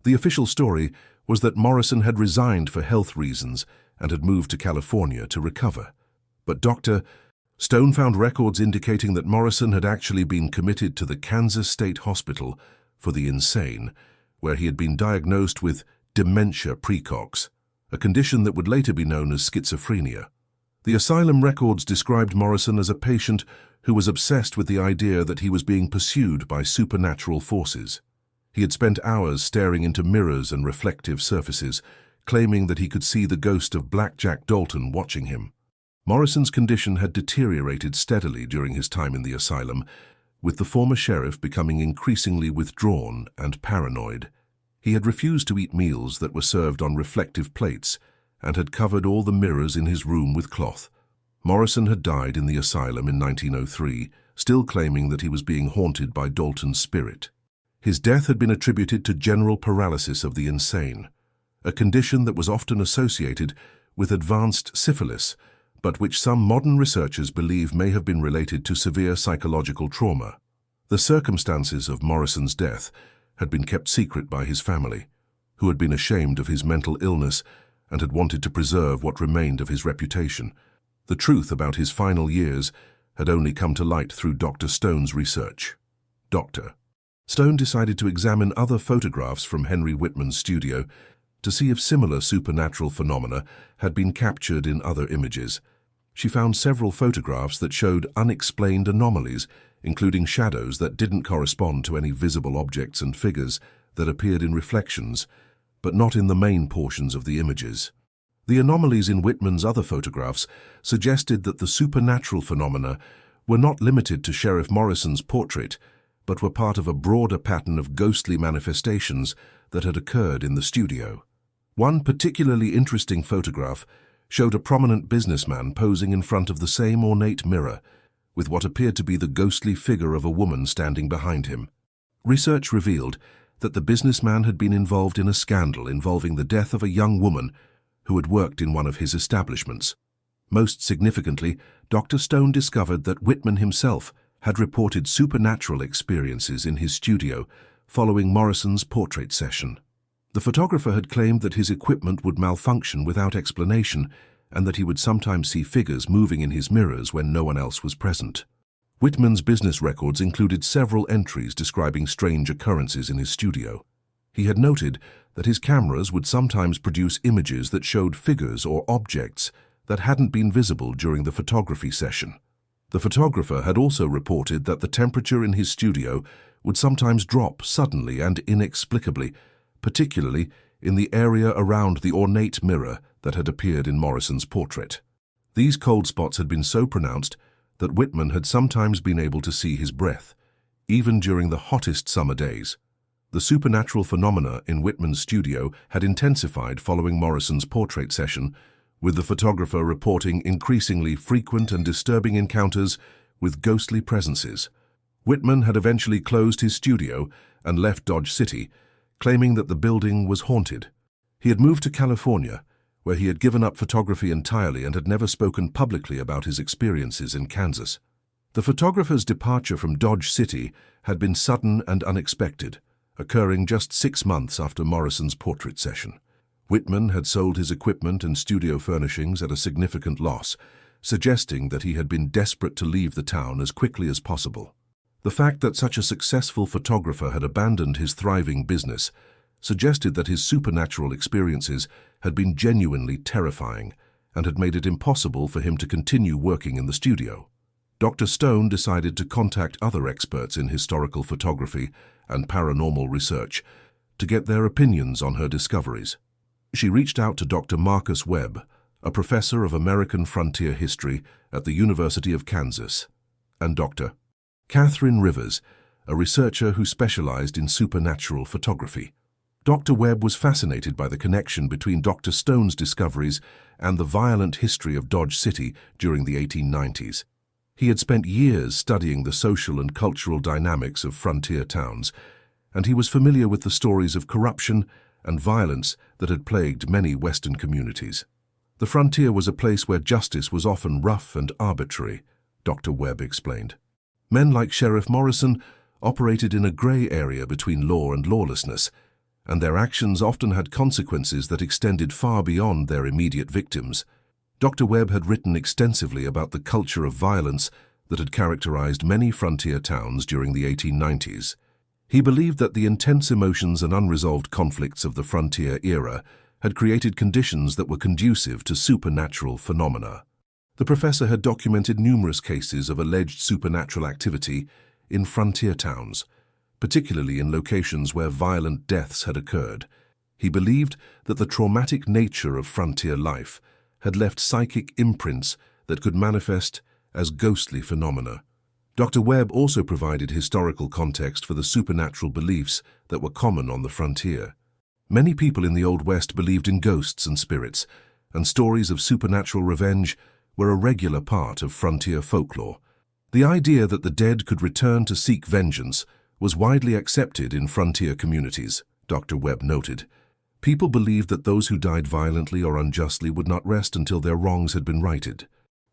The official story was that Morrison had resigned for health reasons and had moved to California to recover. But Dr. Stone found records indicating that Morrison had actually been committed to the Kansas State Hospital for the insane, where he had been diagnosed with dementia praecox, a condition that would later be known as schizophrenia. The asylum records described Morrison as a patient who was obsessed with the idea that he was being pursued by supernatural forces. He had spent hours staring into mirrors and reflective surfaces, claiming that he could see the ghost of Blackjack Dalton watching him. Morrison's condition had deteriorated steadily during his time in the asylum, with the former sheriff becoming increasingly withdrawn and paranoid. He had refused to eat meals that were served on reflective plates and had covered all the mirrors in his room with cloth. Morrison had died in the asylum in 1903, still claiming that he was being haunted by Dalton's spirit. His death had been attributed to general paralysis of the insane, a condition that was often associated with advanced syphilis, but which some modern researchers believe may have been related to severe psychological trauma. The circumstances of Morrison's death had been kept secret by his family, who had been ashamed of his mental illness and had wanted to preserve what remained of his reputation. The truth about his final years had only come to light through Dr. Stone's research. Dr. Stone decided to examine other photographs from Henry Whitman's studio to see if similar supernatural phenomena had been captured in other images. She found several photographs that showed unexplained anomalies, including shadows that didn't correspond to any visible objects and figures that appeared in reflections, but not in the main portions of the images. The anomalies in Whitman's other photographs suggested that the supernatural phenomena were not limited to Sheriff Morrison's portrait, but were part of a broader pattern of ghostly manifestations that had occurred in the studio. One particularly interesting photograph showed a prominent businessman posing in front of the same ornate mirror, with what appeared to be the ghostly figure of a woman standing behind him. Research revealed that the businessman had been involved in a scandal involving the death of a young woman who had worked in one of his establishments. Most significantly, Dr. Stone discovered that Whitman himself had reported supernatural experiences in his studio following Morrison's portrait session. The photographer had claimed that his equipment would malfunction without explanation and that he would sometimes see figures moving in his mirrors when no one else was present. Whitman's business records included several entries describing strange occurrences in his studio. He had noted that his cameras would sometimes produce images that showed figures or objects that hadn't been visible during the photography session. The photographer had also reported that the temperature in his studio would sometimes drop suddenly and inexplicably, particularly in the area around the ornate mirror that had appeared in Morrison's portrait. These cold spots had been so pronounced that Whitman had sometimes been able to see his breath, even during the hottest summer days. The supernatural phenomena in Whitman's studio had intensified following Morrison's portrait session, with the photographer reporting increasingly frequent and disturbing encounters with ghostly presences. Whitman had eventually closed his studio and left Dodge City, claiming that the building was haunted. He had moved to California, where he had given up photography entirely and had never spoken publicly about his experiences in Kansas. The photographer's departure from Dodge City had been sudden and unexpected, occurring just 6 months after Morrison's portrait session. Whitman had sold his equipment and studio furnishings at a significant loss, suggesting that he had been desperate to leave the town as quickly as possible. The fact that such a successful photographer had abandoned his thriving business suggested that his supernatural experiences had been genuinely terrifying and had made it impossible for him to continue working in the studio. Dr. Stone decided to contact other experts in historical photography and paranormal research to get their opinions on her discoveries. She reached out to Dr. Marcus Webb, a professor of American frontier history at the University of Kansas, and Dr. Catherine Rivers, a researcher who specialized in supernatural photography. Dr. Webb was fascinated by the connection between Dr. Stone's discoveries and the violent history of Dodge City during the 1890s. He had spent years studying the social and cultural dynamics of frontier towns, and he was familiar with the stories of corruption and violence that had plagued many Western communities. The frontier was a place where justice was often rough and arbitrary, Dr. Webb explained. Men like Sheriff Morrison operated in a gray area between law and lawlessness, and their actions often had consequences that extended far beyond their immediate victims. Dr. Webb had written extensively about the culture of violence that had characterized many frontier towns during the 1890s. He believed that the intense emotions and unresolved conflicts of the frontier era had created conditions that were conducive to supernatural phenomena. The professor had documented numerous cases of alleged supernatural activity in frontier towns, particularly in locations where violent deaths had occurred. He believed that the traumatic nature of frontier life had left psychic imprints that could manifest as ghostly phenomena. Dr. Webb also provided historical context for the supernatural beliefs that were common on the frontier. Many people in the Old West believed in ghosts and spirits, and stories of supernatural revenge were a regular part of frontier folklore. The idea that the dead could return to seek vengeance was widely accepted in frontier communities, Dr. Webb noted. People believed that those who died violently or unjustly would not rest until their wrongs had been righted.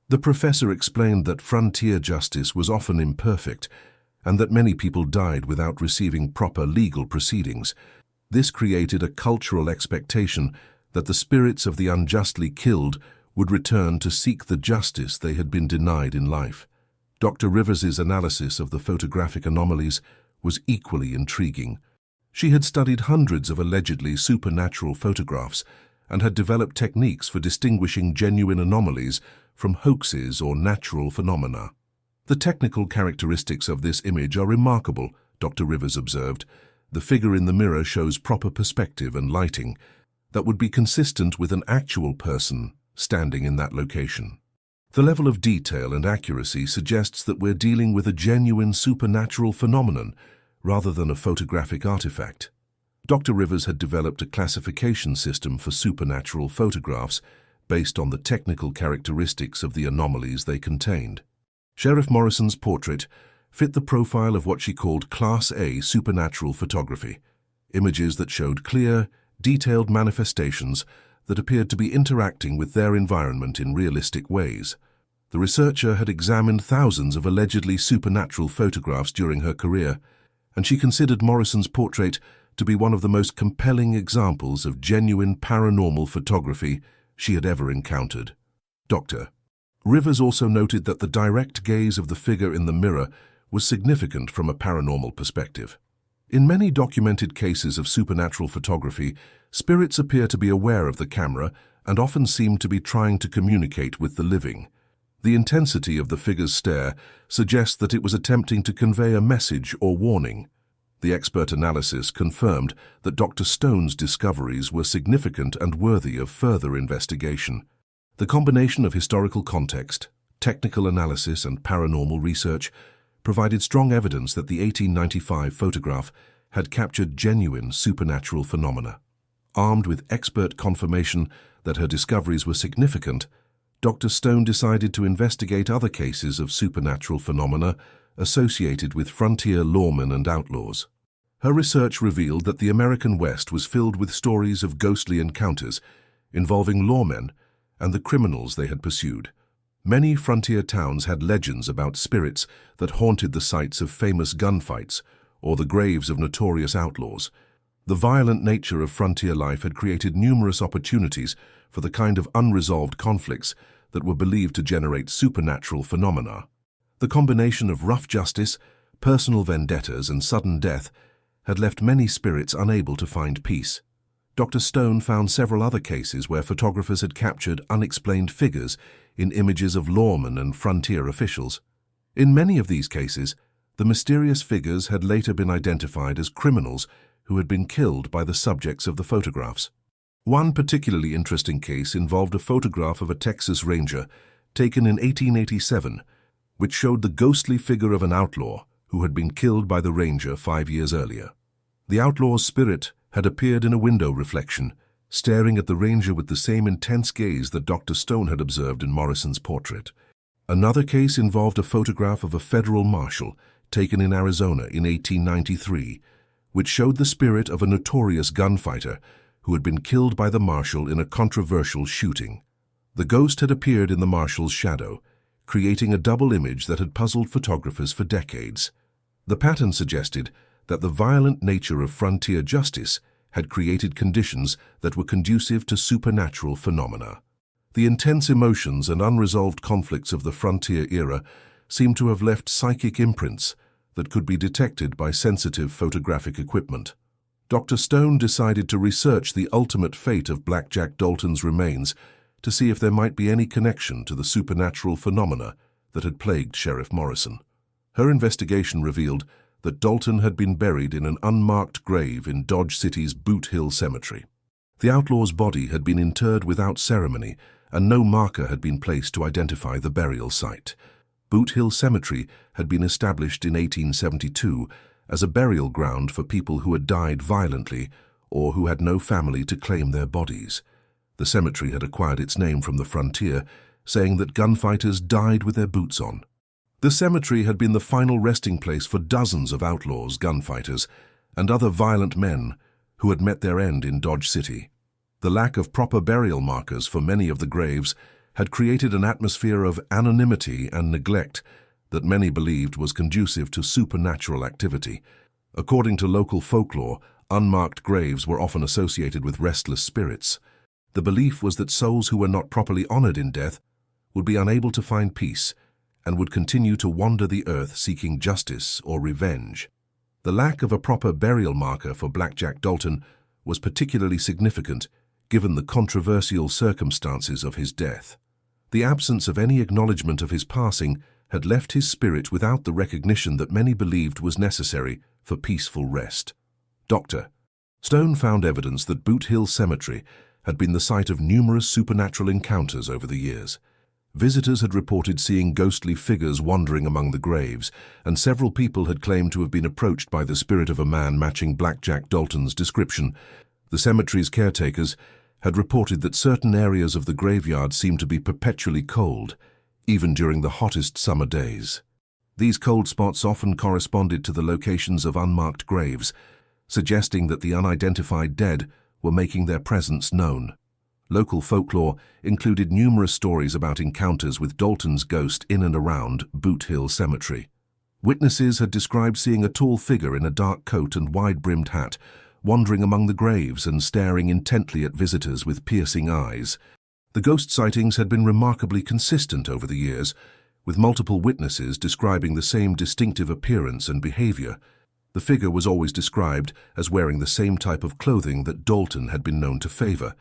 The professor explained that frontier justice was often imperfect and that many people died without receiving proper legal proceedings. This created a cultural expectation that the spirits of the unjustly killed would return to seek the justice they had been denied in life. Dr. Rivers's analysis of the photographic anomalies was equally intriguing. She had studied hundreds of allegedly supernatural photographs and had developed techniques for distinguishing genuine anomalies from hoaxes or natural phenomena. The technical characteristics of this image are remarkable, Dr. Rivers observed. The figure in the mirror shows proper perspective and lighting that would be consistent with an actual person standing in that location. The level of detail and accuracy suggests that we're dealing with a genuine supernatural phenomenon rather than a photographic artifact. Dr. Rivers had developed a classification system for supernatural photographs based on the technical characteristics of the anomalies they contained. Sheriff Morrison's portrait fit the profile of what she called Class A supernatural photography, images that showed clear, detailed manifestations that appeared to be interacting with their environment in realistic ways. The researcher had examined thousands of allegedly supernatural photographs during her career, and she considered Morrison's portrait to be one of the most compelling examples of genuine paranormal photography she had ever encountered. Dr. Rivers also noted that the direct gaze of the figure in the mirror was significant from a paranormal perspective. In many documented cases of supernatural photography, spirits appear to be aware of the camera and often seem to be trying to communicate with the living. The intensity of the figure's stare suggests that it was attempting to convey a message or warning. The expert analysis confirmed that Dr. Stone's discoveries were significant and worthy of further investigation. The combination of historical context, technical analysis, and paranormal research provided strong evidence that the 1895 photograph had captured genuine supernatural phenomena. Armed with expert confirmation that her discoveries were significant, Dr. Stone decided to investigate other cases of supernatural phenomena associated with frontier lawmen and outlaws. Her research revealed that the American West was filled with stories of ghostly encounters involving lawmen and the criminals they had pursued. Many frontier towns had legends about spirits that haunted the sites of famous gunfights or the graves of notorious outlaws. The violent nature of frontier life had created numerous opportunities for the kind of unresolved conflicts that were believed to generate supernatural phenomena. The combination of rough justice, personal vendettas, and sudden death had left many spirits unable to find peace. Dr. Stone found several other cases where photographers had captured unexplained figures in images of lawmen and frontier officials. In many of these cases, the mysterious figures had later been identified as criminals who had been killed by the subjects of the photographs. One particularly interesting case involved a photograph of a Texas Ranger taken in 1887, which showed the ghostly figure of an outlaw who had been killed by the Ranger 5 years earlier. The outlaw's spirit had appeared in a window reflection, staring at the Ranger with the same intense gaze that Dr. Stone had observed in Morrison's portrait. Another case involved a photograph of a federal marshal taken in Arizona in 1893, which showed the spirit of a notorious gunfighter who had been killed by the marshal in a controversial shooting. The ghost had appeared in the marshal's shadow, creating a double image that had puzzled photographers for decades. The pattern suggested that the violent nature of frontier justice had created conditions that were conducive to supernatural phenomena. The intense emotions and unresolved conflicts of the frontier era seemed to have left psychic imprints that could be detected by sensitive photographic equipment. Dr. Stone decided to research the ultimate fate of Black Jack Dalton's remains to see if there might be any connection to the supernatural phenomena that had plagued Sheriff Morrison. Her investigation revealed that Dalton had been buried in an unmarked grave in Dodge City's Boot Hill Cemetery. The outlaw's body had been interred without ceremony, and no marker had been placed to identify the burial site. Boot Hill Cemetery had been established in 1872 as a burial ground for people who had died violently or who had no family to claim their bodies. The cemetery had acquired its name from the frontier, saying that gunfighters died with their boots on. The cemetery had been the final resting place for dozens of outlaws, gunfighters, and other violent men who had met their end in Dodge City. The lack of proper burial markers for many of the graves had created an atmosphere of anonymity and neglect that many believed was conducive to supernatural activity. According to local folklore, unmarked graves were often associated with restless spirits. The belief was that souls who were not properly honored in death would be unable to find peace and would continue to wander the earth seeking justice or revenge. The lack of a proper burial marker for Black Jack Dalton was particularly significant given the controversial circumstances of his death. The absence of any acknowledgement of his passing had left his spirit without the recognition that many believed was necessary for peaceful rest. Dr. Stone found evidence that Boot Hill Cemetery had been the site of numerous supernatural encounters over the years. Visitors had reported seeing ghostly figures wandering among the graves, and several people had claimed to have been approached by the spirit of a man matching Black Jack Dalton's description. The cemetery's caretakers had reported that certain areas of the graveyard seemed to be perpetually cold, even during the hottest summer days. These cold spots often corresponded to the locations of unmarked graves, suggesting that the unidentified dead were making their presence known. Local folklore included numerous stories about encounters with Dalton's ghost in and around Boot Hill Cemetery. Witnesses had described seeing a tall figure in a dark coat and wide-brimmed hat, wandering among the graves and staring intently at visitors with piercing eyes. The ghost sightings had been remarkably consistent over the years, with multiple witnesses describing the same distinctive appearance and behavior. The figure was always described as wearing the same type of clothing that Dalton had been known to favor,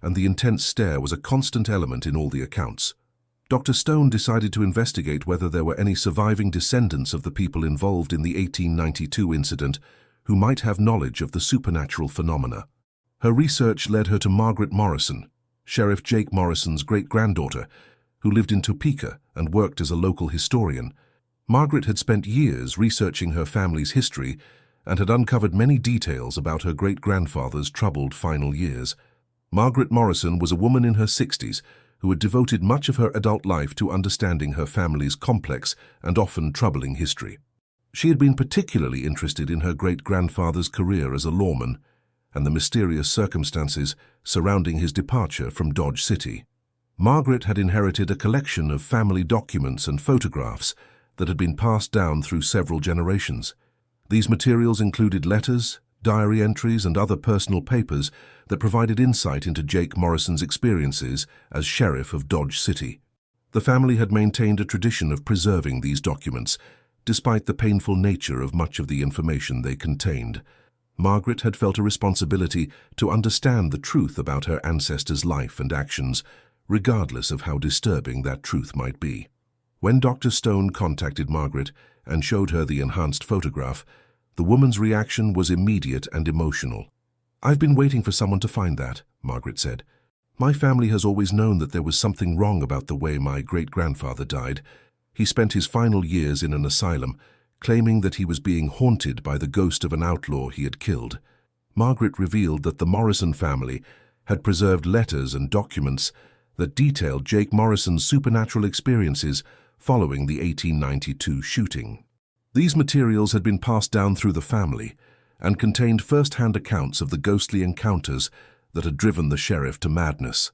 and the intense stare was a constant element in all the accounts. Dr. Stone decided to investigate whether there were any surviving descendants of the people involved in the 1892 incident who might have knowledge of the supernatural phenomena. Her research led her to Margaret Morrison, Sheriff Jake Morrison's great-granddaughter, who lived in Topeka and worked as a local historian. Margaret had spent years researching her family's history and had uncovered many details about her great-grandfather's troubled final years. Margaret Morrison was a woman in her 60s who had devoted much of her adult life to understanding her family's complex and often troubling history. She had been particularly interested in her great-grandfather's career as a lawman and the mysterious circumstances surrounding his departure from Dodge City. Margaret had inherited a collection of family documents and photographs that had been passed down through several generations. These materials included letters, diary entries, and other personal papers that provided insight into Jake Morrison's experiences as sheriff of Dodge City. The family had maintained a tradition of preserving these documents, despite the painful nature of much of the information they contained. Margaret had felt a responsibility to understand the truth about her ancestors' life and actions, regardless of how disturbing that truth might be. When Dr. Stone contacted Margaret and showed her the enhanced photograph, the woman's reaction was immediate and emotional. "I've been waiting for someone to find that," Margaret said. "My family has always known that there was something wrong about the way my great-grandfather died. He spent his final years in an asylum, claiming that he was being haunted by the ghost of an outlaw he had killed." Margaret revealed that the Morrison family had preserved letters and documents that detailed Jake Morrison's supernatural experiences following the 1892 shooting. These materials had been passed down through the family and contained first-hand accounts of the ghostly encounters that had driven the sheriff to madness.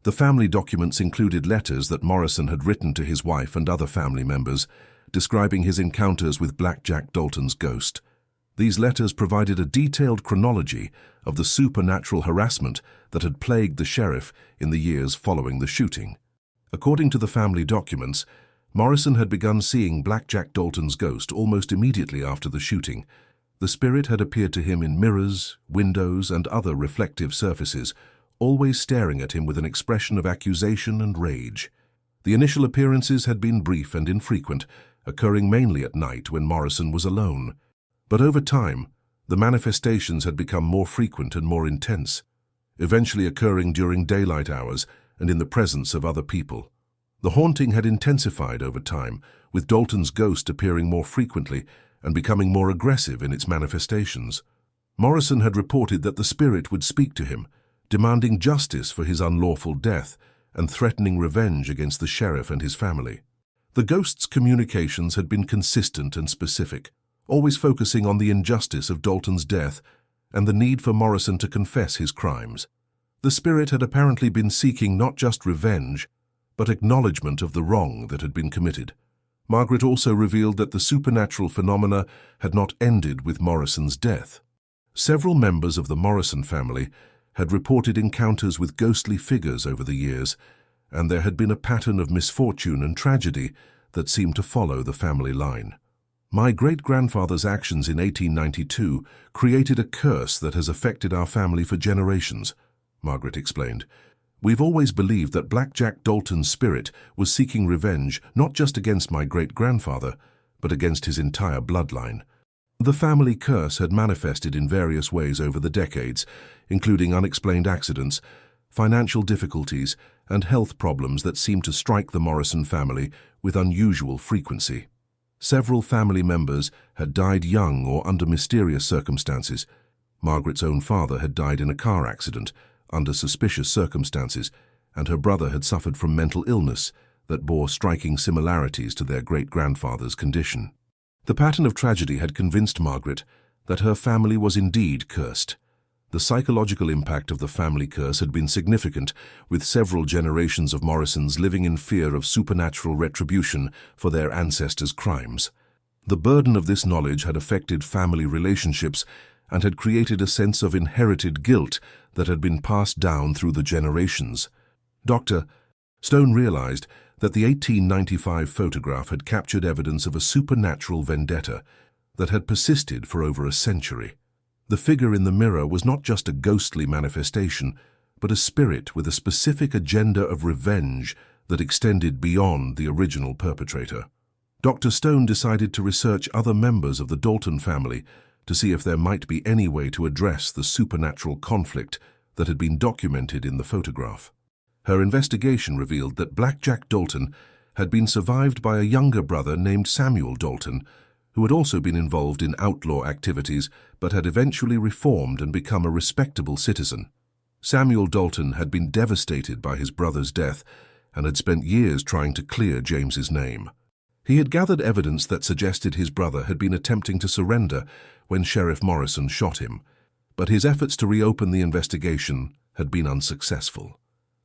The family documents included letters that Morrison had written to his wife and other family members, describing his encounters with Black Jack Dalton's ghost. These letters provided a detailed chronology of the supernatural harassment that had plagued the sheriff in the years following the shooting. According to the family documents, Morrison had begun seeing Black Jack Dalton's ghost almost immediately after the shooting. The spirit had appeared to him in mirrors, windows, and other reflective surfaces, always staring at him with an expression of accusation and rage. The initial appearances had been brief and infrequent, occurring mainly at night when Morrison was alone. But over time, the manifestations had become more frequent and more intense, eventually occurring during daylight hours and in the presence of other people. The haunting had intensified over time, with Dalton's ghost appearing more frequently and becoming more aggressive in its manifestations. Morrison had reported that the spirit would speak to him, demanding justice for his unlawful death and threatening revenge against the sheriff and his family. The ghost's communications had been consistent and specific, always focusing on the injustice of Dalton's death and the need for Morrison to confess his crimes. The spirit had apparently been seeking not just revenge, but acknowledgement of the wrong that had been committed. Margaret also revealed that the supernatural phenomena had not ended with Morrison's death. Several members of the Morrison family had reported encounters with ghostly figures over the years, and there had been a pattern of misfortune and tragedy that seemed to follow the family line. "My great-grandfather's actions in 1892 created a curse that has affected our family for generations," Margaret explained. "We've always believed that Black Jack Dalton's spirit was seeking revenge not just against my great-grandfather, but against his entire bloodline." The family curse had manifested in various ways over the decades, including unexplained accidents, financial difficulties, and health problems that seemed to strike the Morrison family with unusual frequency. Several family members had died young or under mysterious circumstances. Margaret's own father had died in a car accident, under suspicious circumstances, and her brother had suffered from mental illness that bore striking similarities to their great-grandfather's condition. The pattern of tragedy had convinced Margaret that her family was indeed cursed. The psychological impact of the family curse had been significant, with several generations of Morrisons living in fear of supernatural retribution for their ancestors' crimes. The burden of this knowledge had affected family relationships and had created a sense of inherited guilt that had been passed down through the generations. Dr. Stone realized that the 1895 photograph had captured evidence of a supernatural vendetta that had persisted for over a century. The figure in the mirror was not just a ghostly manifestation, but a spirit with a specific agenda of revenge that extended beyond the original perpetrator. Dr. Stone decided to research other members of the Dalton family to see if there might be any way to address the supernatural conflict that had been documented in the photograph. Her investigation revealed that Black Jack Dalton had been survived by a younger brother named Samuel Dalton, who who had also been involved in outlaw activities but had eventually reformed and become a respectable citizen. Samuel Dalton had been devastated by his brother's death and had spent years trying to clear James's name. He had gathered evidence that suggested his brother had been attempting to surrender when Sheriff Morrison shot him, but his efforts to reopen the investigation had been unsuccessful.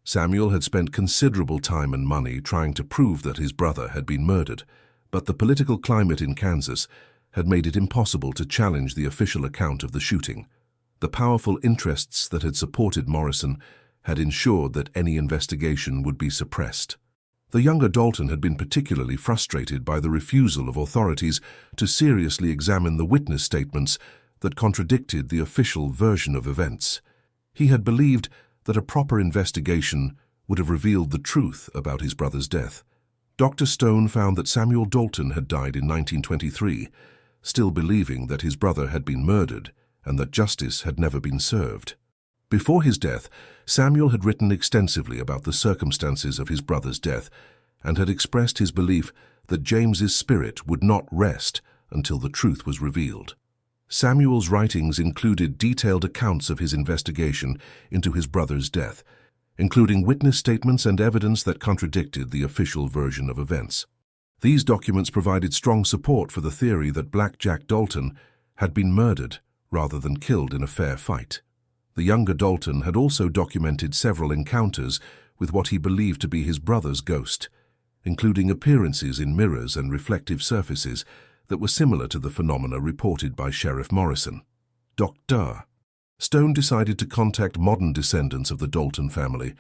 Samuel had spent considerable time and money trying to prove that his brother had been murdered, but the political climate in Kansas had made it impossible to challenge the official account of the shooting. The powerful interests that had supported Morrison had ensured that any investigation would be suppressed. The younger Dalton had been particularly frustrated by the refusal of authorities to seriously examine the witness statements that contradicted the official version of events. He had believed that a proper investigation would have revealed the truth about his brother's death. Dr. Stone found that Samuel Dalton had died in 1923, still believing that his brother had been murdered and that justice had never been served. Before his death, Samuel had written extensively about the circumstances of his brother's death and had expressed his belief that James's spirit would not rest until the truth was revealed. Samuel's writings included detailed accounts of his investigation into his brother's death, including witness statements and evidence that contradicted the official version of events. These documents provided strong support for the theory that Black Jack Dalton had been murdered rather than killed in a fair fight. The younger Dalton had also documented several encounters with what he believed to be his brother's ghost, including appearances in mirrors and reflective surfaces that were similar to the phenomena reported by Sheriff Morrison. Dr. Stone decided to contact modern descendants of the Dalton family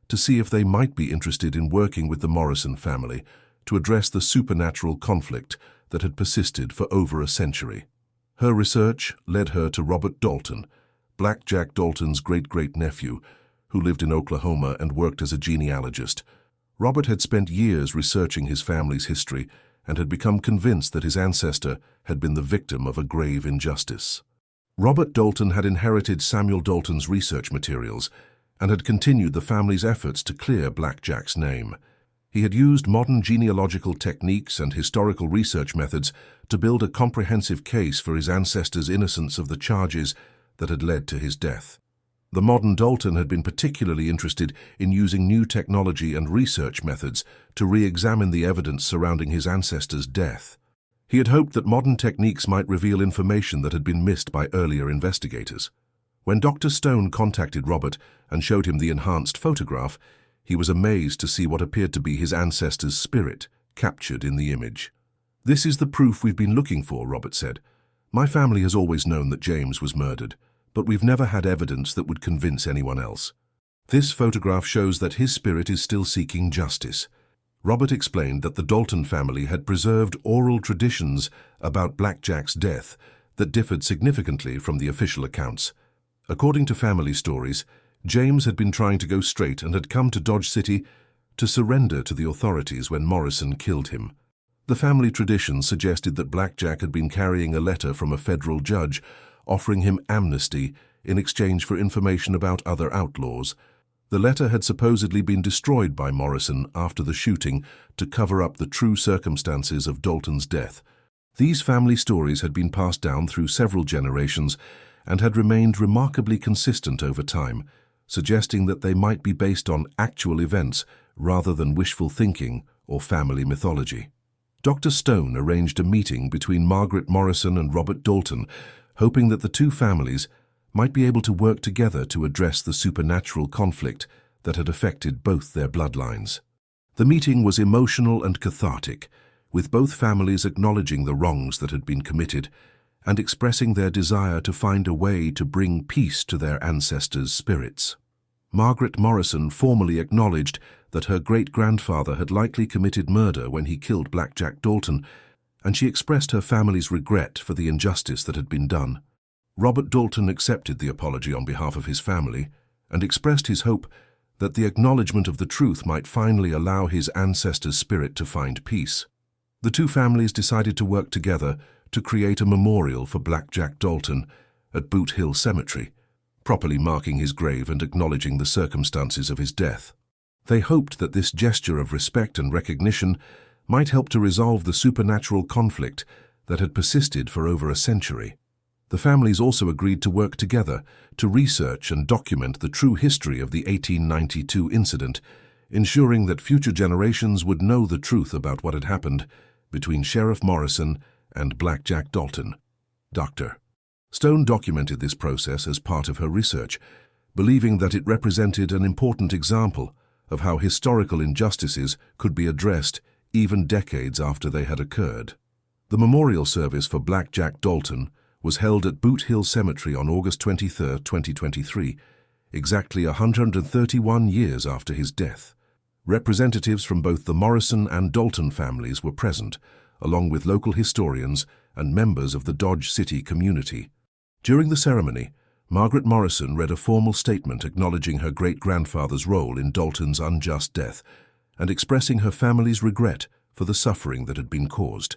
to see if they might be interested in working with the Morrison family to address the supernatural conflict that had persisted for over a century. Her research led her to Robert Dalton, Black Jack Dalton's great-great-nephew, who lived in Oklahoma and worked as a genealogist. Robert had spent years researching his family's history and had become convinced that his ancestor had been the victim of a grave injustice. Robert Dalton had inherited Samuel Dalton's research materials and had continued the family's efforts to clear Black Jack's name. He had used modern genealogical techniques and historical research methods to build a comprehensive case for his ancestor's innocence of the charges that had led to his death. The modern Dalton had been particularly interested in using new technology and research methods to re-examine the evidence surrounding his ancestor's death. He had hoped that modern techniques might reveal information that had been missed by earlier investigators. When Dr. Stone contacted Robert and showed him the enhanced photograph, he was amazed to see what appeared to be his ancestor's spirit captured in the image. "This is the proof we've been looking for," Robert said. "My family has always known that James was murdered, but we've never had evidence that would convince anyone else. This photograph shows that his spirit is still seeking justice." Robert explained that the Dalton family had preserved oral traditions about Black Jack's death that differed significantly from the official accounts. According to family stories, James had been trying to go straight and had come to Dodge City to surrender to the authorities when Morrison killed him. The family tradition suggested that Black Jack had been carrying a letter from a federal judge offering him amnesty in exchange for information about other outlaws. The letter had supposedly been destroyed by Morrison after the shooting to cover up the true circumstances of Dalton's death. These family stories had been passed down through several generations and had remained remarkably consistent over time, suggesting that they might be based on actual events rather than wishful thinking or family mythology. Dr. Stone arranged a meeting between Margaret Morrison and Robert Dalton, hoping that the two families might be able to work together to address the supernatural conflict that had affected both their bloodlines. The meeting was emotional and cathartic, with both families acknowledging the wrongs that had been committed and expressing their desire to find a way to bring peace to their ancestors' spirits. Margaret Morrison formally acknowledged that her great-grandfather had likely committed murder when he killed Black Jack Dalton, and she expressed her family's regret for the injustice that had been done. Robert Dalton accepted the apology on behalf of his family and expressed his hope that the acknowledgement of the truth might finally allow his ancestor's spirit to find peace. The two families decided to work together to create a memorial for Black Jack Dalton at Boot Hill Cemetery, properly marking his grave and acknowledging the circumstances of his death. They hoped that this gesture of respect and recognition might help to resolve the supernatural conflict that had persisted for over a century. The families also agreed to work together to research and document the true history of the 1892 incident, ensuring that future generations would know the truth about what had happened between Sheriff Morrison and Black Jack Dalton. Dr. Stone documented this process as part of her research, believing that it represented an important example of how historical injustices could be addressed even decades after they had occurred. The memorial service for Black Jack Dalton was held at Boot Hill Cemetery on August 23, 2023, exactly 131 years after his death. Representatives from both the Morrison and Dalton families were present, along with local historians and members of the Dodge City community. During the ceremony, Margaret Morrison read a formal statement acknowledging her great-grandfather's role in Dalton's unjust death and expressing her family's regret for the suffering that had been caused.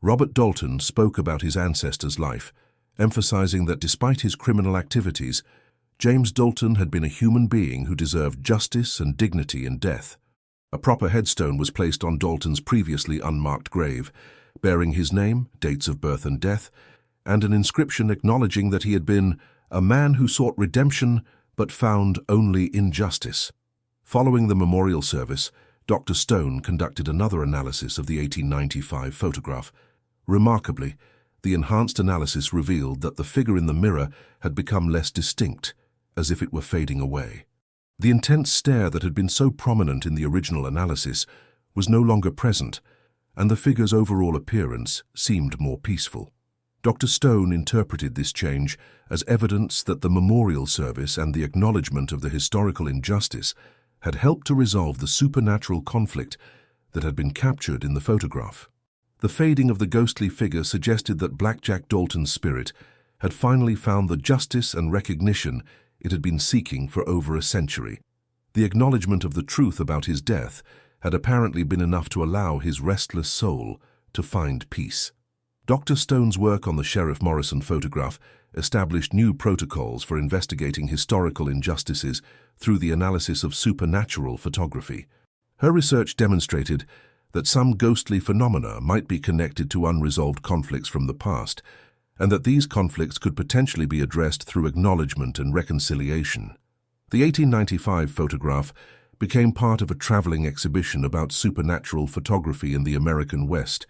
Robert Dalton spoke about his ancestor's life, emphasizing that despite his criminal activities, James Dalton had been a human being who deserved justice and dignity in death. A proper headstone was placed on Dalton's previously unmarked grave, bearing his name, dates of birth and death, and an inscription acknowledging that he had been a man who sought redemption but found only injustice. Following the memorial service, Dr. Stone conducted another analysis of the 1895 photograph. Remarkably, the enhanced analysis revealed that the figure in the mirror had become less distinct, as if it were fading away. The intense stare that had been so prominent in the original analysis was no longer present, and the figure's overall appearance seemed more peaceful. Dr. Stone interpreted this change as evidence that the memorial service and the acknowledgement of the historical injustice had helped to resolve the supernatural conflict that had been captured in the photograph. The fading of the ghostly figure suggested that Black Jack Dalton's spirit had finally found the justice and recognition it had been seeking for over a century. The acknowledgement of the truth about his death had apparently been enough to allow his restless soul to find peace. Dr. Stone's work on the Sheriff Morrison photograph established new protocols for investigating historical injustices through the analysis of supernatural photography. Her research demonstrated that some ghostly phenomena might be connected to unresolved conflicts from the past, and that these conflicts could potentially be addressed through acknowledgement and reconciliation. The 1895 photograph became part of a traveling exhibition about supernatural photography in the American West,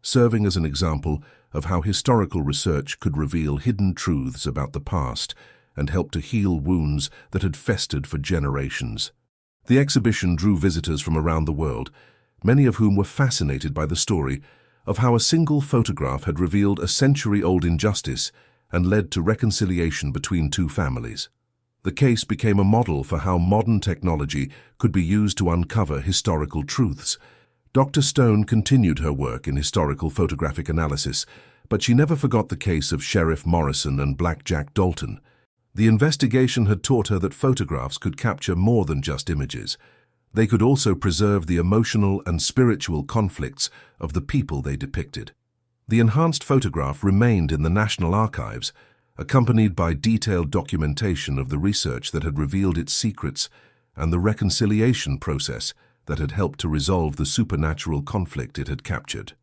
serving as an example of how historical research could reveal hidden truths about the past and help to heal wounds that had festered for generations. The exhibition drew visitors from around the world, many of whom were fascinated by the story of how a single photograph had revealed a century-old injustice and led to reconciliation between two families. The case became a model for how modern technology could be used to uncover historical truths. Dr. Stone continued her work in historical photographic analysis, but she never forgot the case of Sheriff Morrison and Black Jack Dalton. The investigation had taught her that photographs could capture more than just images. They could also preserve the emotional and spiritual conflicts of the people they depicted. The enhanced photograph remained in the National Archives, accompanied by detailed documentation of the research that had revealed its secrets and the reconciliation process that had helped to resolve the supernatural conflict it had captured.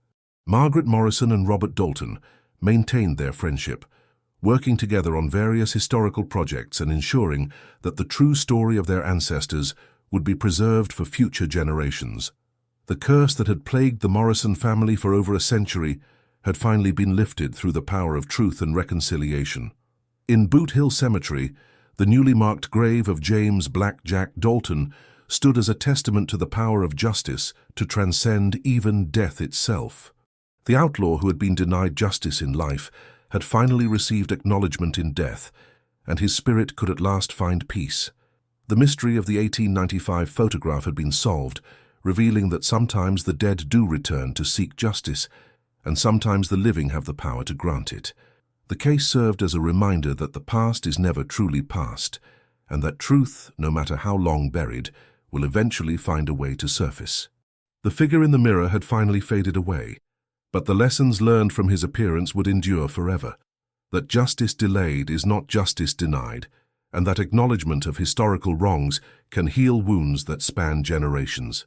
Margaret Morrison and Robert Dalton maintained their friendship, working together on various historical projects and ensuring that the true story of their ancestors would be preserved for future generations. The curse that had plagued the Morrison family for over a century had finally been lifted through the power of truth and reconciliation. In Boot Hill Cemetery, the newly marked grave of James Black Jack Dalton stood as a testament to the power of justice to transcend even death itself. The outlaw who had been denied justice in life had finally received acknowledgement in death, and his spirit could at last find peace. The mystery of the 1895 photograph had been solved, revealing that sometimes the dead do return to seek justice, and sometimes the living have the power to grant it. The case served as a reminder that the past is never truly past, and that truth, no matter how long buried, will eventually find a way to surface. The figure in the mirror had finally faded away, but the lessons learned from his appearance would endure forever. That justice delayed is not justice denied, and that acknowledgement of historical wrongs can heal wounds that span generations.